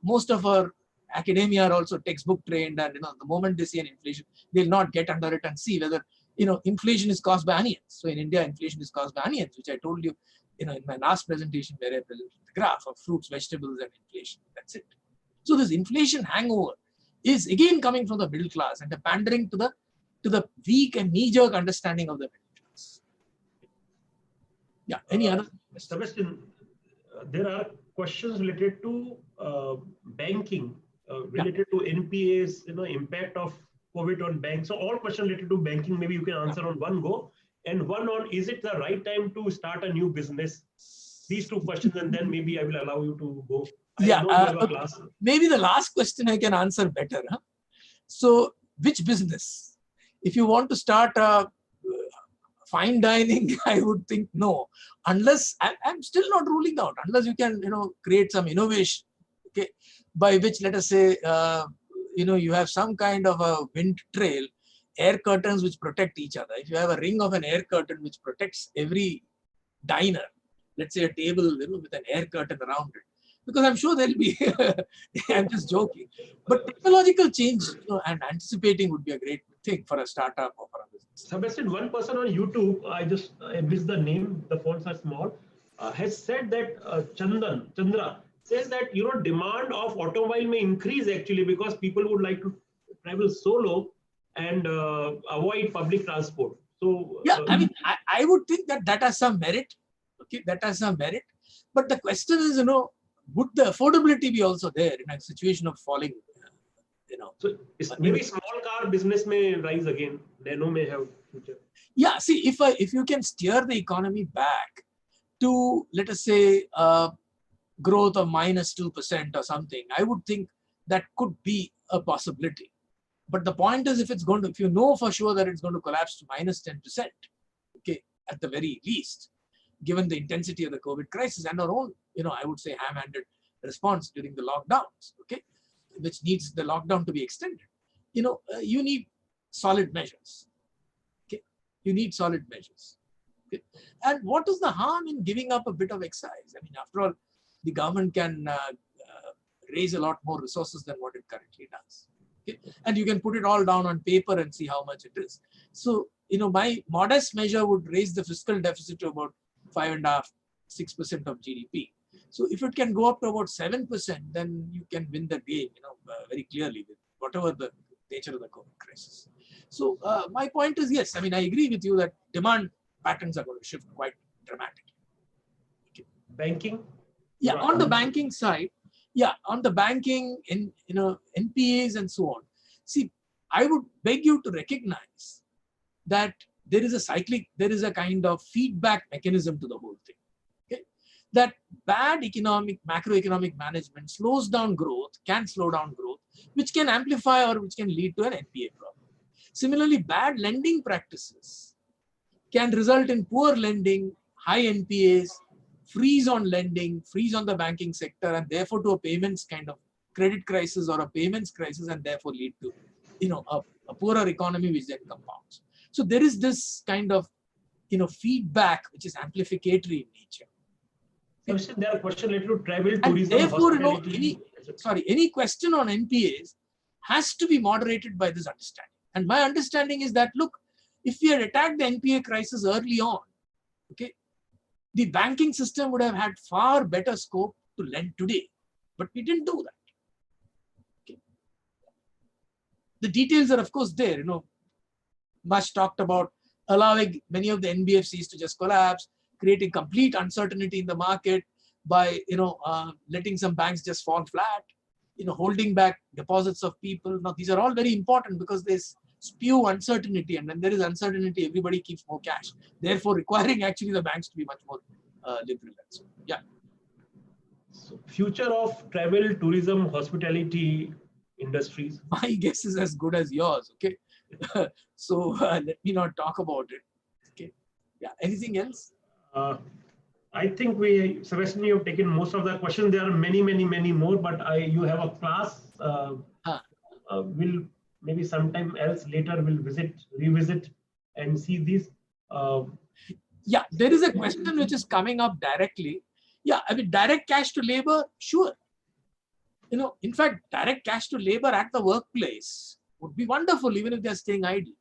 most of our academia are also textbook trained, and the moment they see an inflation, they'll not get under it and see whether inflation is caused by onions. So in India, inflation is caused by onions, which I told you, in my last presentation where I presented the graph of fruits, vegetables, and inflation. That's it. So this inflation hangover is again coming from the middle class and the pandering to the weak and knee-jerk understanding of the middle class. Yeah. Any other? Sebastian, there are questions related to banking, related to NPAs, impact of COVID on banks. So all questions related to banking, maybe you can answer on one go. And one on, is it the right time to start a new business? These two questions, and then maybe I will allow you to go. Maybe the last question I can answer better. Huh? So which business? If you want to start fine dining, I would think no. Unless, I'm still not ruling out, unless you can, create some innovation, okay, by which, let us say, you have some kind of a wind trail, air curtains which protect each other. If you have a ring of an air curtain which protects every diner, let's say a table with an air curtain around it, because I'm sure there'll be, I'm just joking, but technological change and anticipating would be a great thing for a startup or for a business. Sebastian, one person on YouTube, I missed the name, the fonts are small, has said that Chandra says that, demand of automobile may increase actually because people would like to travel solo and avoid public transport. So yeah, I would think that has some merit. Okay, that has some merit. But the question is, would the affordability be also there in a situation of falling? So maybe small car business may rise again. Nano may have future. Yeah, see, if you can steer the economy back to, let us say, growth of -2% or something, I would think that could be a possibility. But the point is, if you know for sure that it's going to collapse to minus 10%, okay, at the very least, given the intensity of the COVID crisis and our own, I would say ham-handed response during the lockdowns, okay, which needs the lockdown to be extended, you need solid measures. Okay, you need solid measures. Okay? And what is the harm in giving up a bit of excise? I mean, after all, the government can raise a lot more resources than what it currently does. Okay? And you can put it all down on paper and see how much it is. So, my modest measure would raise the fiscal deficit to about 5.5%, 6% of GDP. So if it can go up to about 7%, then you can win the game, very clearly with whatever the nature of the COVID crisis. So my point is, yes, I mean, I agree with you that demand patterns are going to shift quite dramatically. Okay. Banking? Yeah, on the banking side, on the banking, NPAs and so on. See, I would beg you to recognize that there is a kind of feedback mechanism to the whole thing. Okay? That bad macroeconomic management can slow down growth, which can amplify or which can lead to an NPA problem. Similarly, bad lending practices can result in poor lending, high NPAs, freeze on lending, freeze on the banking sector, and therefore to a payments kind of credit crisis or a payments crisis, and therefore lead to, a poorer economy which then compounds. So there is this kind of, feedback which is amplificatory in nature. So there are questions related to travel, And tourism, therefore, hospitality. any question on NPAs has to be moderated by this understanding. And my understanding is that, look, if we had attacked the NPA crisis early on, okay, the banking system would have had far better scope to lend today, but we didn't do that. Okay. The details are, of course, there. Much talked about allowing many of the NBFCs to just collapse, creating complete uncertainty in the market by letting some banks just fall flat, holding back deposits of people. Now these are all very important because they spew uncertainty, and when there is uncertainty, everybody keeps more cash, therefore requiring actually the banks to be much more liberal. So, yeah. So future of travel, tourism, hospitality industries. My guess is as good as yours. Okay. So let me not talk about it. Okay. Yeah. Anything else? I think Sebastian, you have taken most of the questions. There are many more, but you have a class. We'll maybe sometime else later we'll revisit and see these. Yeah, there is a question which is coming up directly. Yeah, I mean, direct cash to labor, sure. In fact, direct cash to labor at the workplace would be wonderful, even if they're staying idle.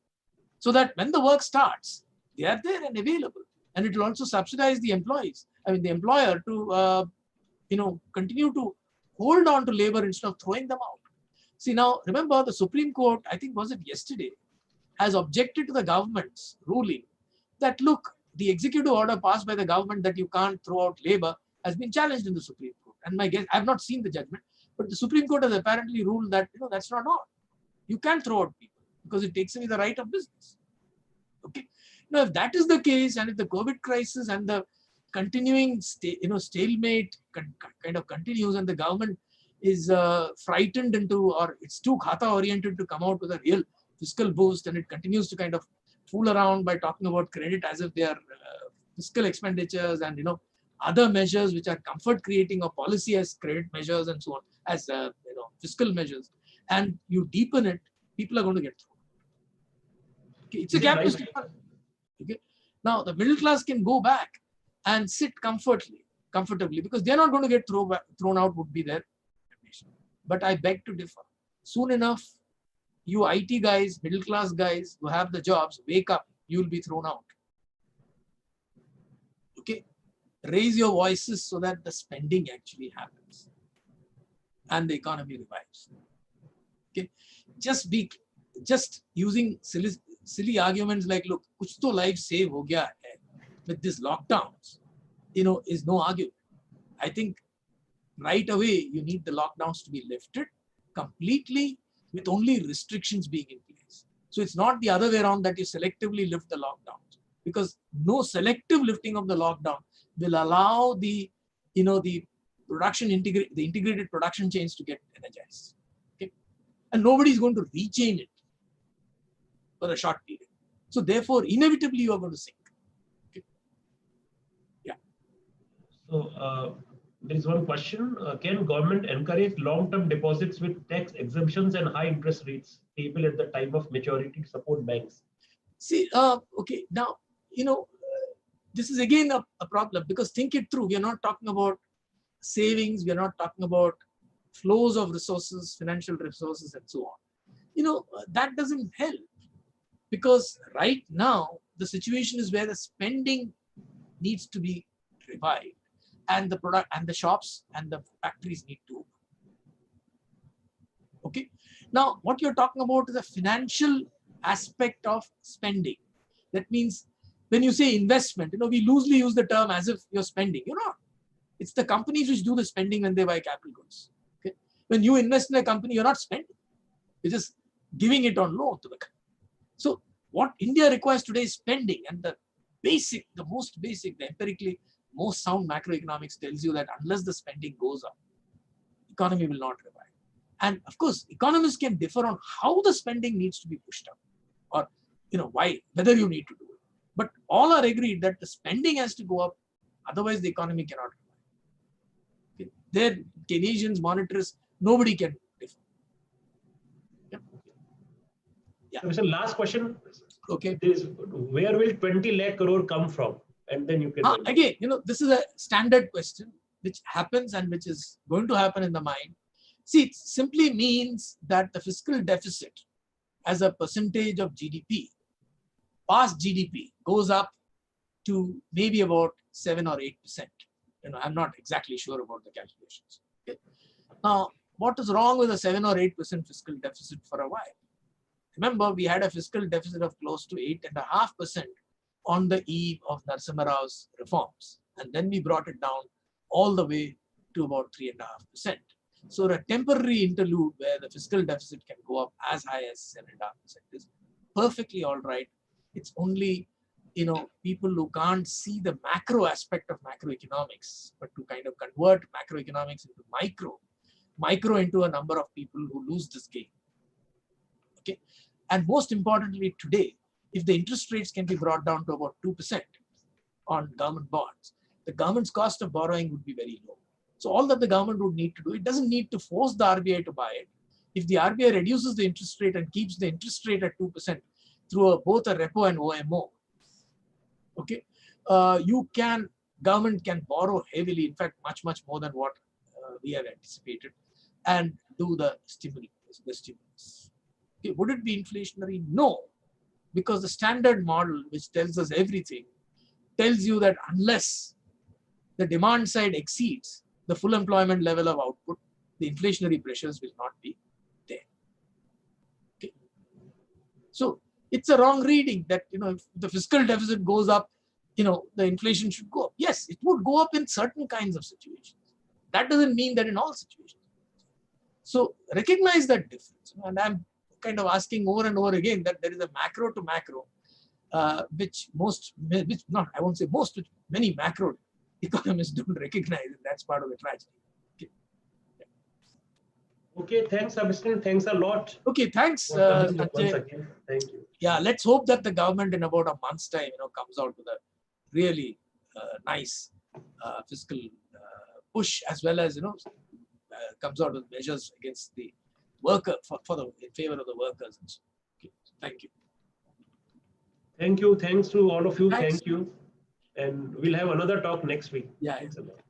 So that when the work starts, they are there and available. And it will also subsidize the employer to, continue to hold on to labor instead of throwing them out. See, now, remember the Supreme Court, I think was it yesterday, has objected to the government's ruling that, look, the executive order passed by the government that you can't throw out labor has been challenged in the Supreme Court. And my guess, I've not seen the judgment, but the Supreme Court has apparently ruled that, that's not all. You can't throw out people because it takes away the right of business. Okay. Now, if that is the case, and if the COVID crisis and the continuing stalemate kind of continues, and the government is frightened into, or it's too khata oriented to come out with a real fiscal boost, and it continues to kind of fool around by talking about credit as if they are fiscal expenditures and other measures which are comfort creating or policy as credit measures and so on as fiscal measures, and you deepen it, people are going to get through. Okay, it's a capitalist economy. Okay. Now the middle class can go back and sit comfortably because they're not going to get thrown out, would be their expectation. But I beg to differ. Soon enough, you IT guys, middle class guys who have the jobs, wake up, you'll be thrown out. Okay. Raise your voices so that the spending actually happens and the economy revives. Okay. Just using silly arguments like, look, kuch to life save ho gaya hai with this lockdowns, is no argument. I think right away you need the lockdowns to be lifted completely with only restrictions being in place. So it's not the other way around that you selectively lift the lockdowns, because no selective lifting of the lockdown will allow the integrated production chains to get energized. Okay, and nobody is going to rechain it for a short period. So therefore, inevitably you are going to sink. Okay. Yeah. So there is one question. Can government encourage long-term deposits with tax exemptions and high interest rates payable at the time of maturity to support banks? See, okay, now, this is again a problem, because think it through. We are not talking about savings. We are not talking about flows of resources, financial resources, and so on. That doesn't help, because right now the situation is where the spending needs to be revived, and the product and the shops and the factories need to open. Okay. Now, what you're talking about is a financial aspect of spending. That means when you say investment, we loosely use the term as if you're spending. You're not. It's the companies which do the spending when they buy capital goods. Okay. When you invest in a company, you're not spending. You're just giving it on loan to the company. So what India requires today is spending, and the most basic, the empirically most sound macroeconomics tells you that unless the spending goes up, economy will not revive. And of course, economists can differ on how the spending needs to be pushed up, or why, whether you need to do it. But all are agreed that the spending has to go up, otherwise the economy cannot revive. Okay. They're Keynesians, monetarists, nobody can differ. Yeah. Yeah. So last question. Okay. Where will 20 lakh crore come from? And then you can again, this is a standard question which happens and which is going to happen in the mind. See, it simply means that the fiscal deficit as a percentage of GDP, past GDP, goes up to maybe about 7 or 8%. I'm not exactly sure about the calculations. Okay. Now, what is wrong with a 7 or 8% fiscal deficit for a while? Remember, we had a fiscal deficit of close to 8.5% on the eve of Narasimha Rao's reforms. And then we brought it down all the way to about 3.5%. So a temporary interlude where the fiscal deficit can go up as high as 7.5% is perfectly all right. It's only, people who can't see the macro aspect of macroeconomics, but to kind of convert macroeconomics into micro into a number of people who lose this game. Okay. And most importantly today, if the interest rates can be brought down to about 2% on government bonds, the government's cost of borrowing would be very low. So all that the government would need to do, it doesn't need to force the RBI to buy it. If the RBI reduces the interest rate and keeps the interest rate at 2% through both a repo and OMO, okay, government can borrow heavily, in fact, much, much more than what we have anticipated, and do the stimulus. Okay, would it be inflationary? No, because the standard model, which tells us everything, tells you that unless the demand side exceeds the full employment level of output, the inflationary pressures will not be there. Okay. So it's a wrong reading that, if the fiscal deficit goes up, the inflation should go up. Yes, it would go up in certain kinds of situations. That doesn't mean that in all situations. So recognize that difference. And I'm kind of asking over and over again that there is a macro to macro, which many macro economists don't recognize, and that's part of the tragedy. Okay, okay, thanks, Sebastian. Thanks a lot. Okay, thanks. Once again, thank you. Yeah, let's hope that the government in about a month's time, comes out with a really nice fiscal push, as well as comes out with measures against the worker in favor of the workers. And so. Okay, thank you. Thank you. Thanks to all of you. Thanks. Thank you. And we'll have another talk next week. Yeah. Thanks a lot.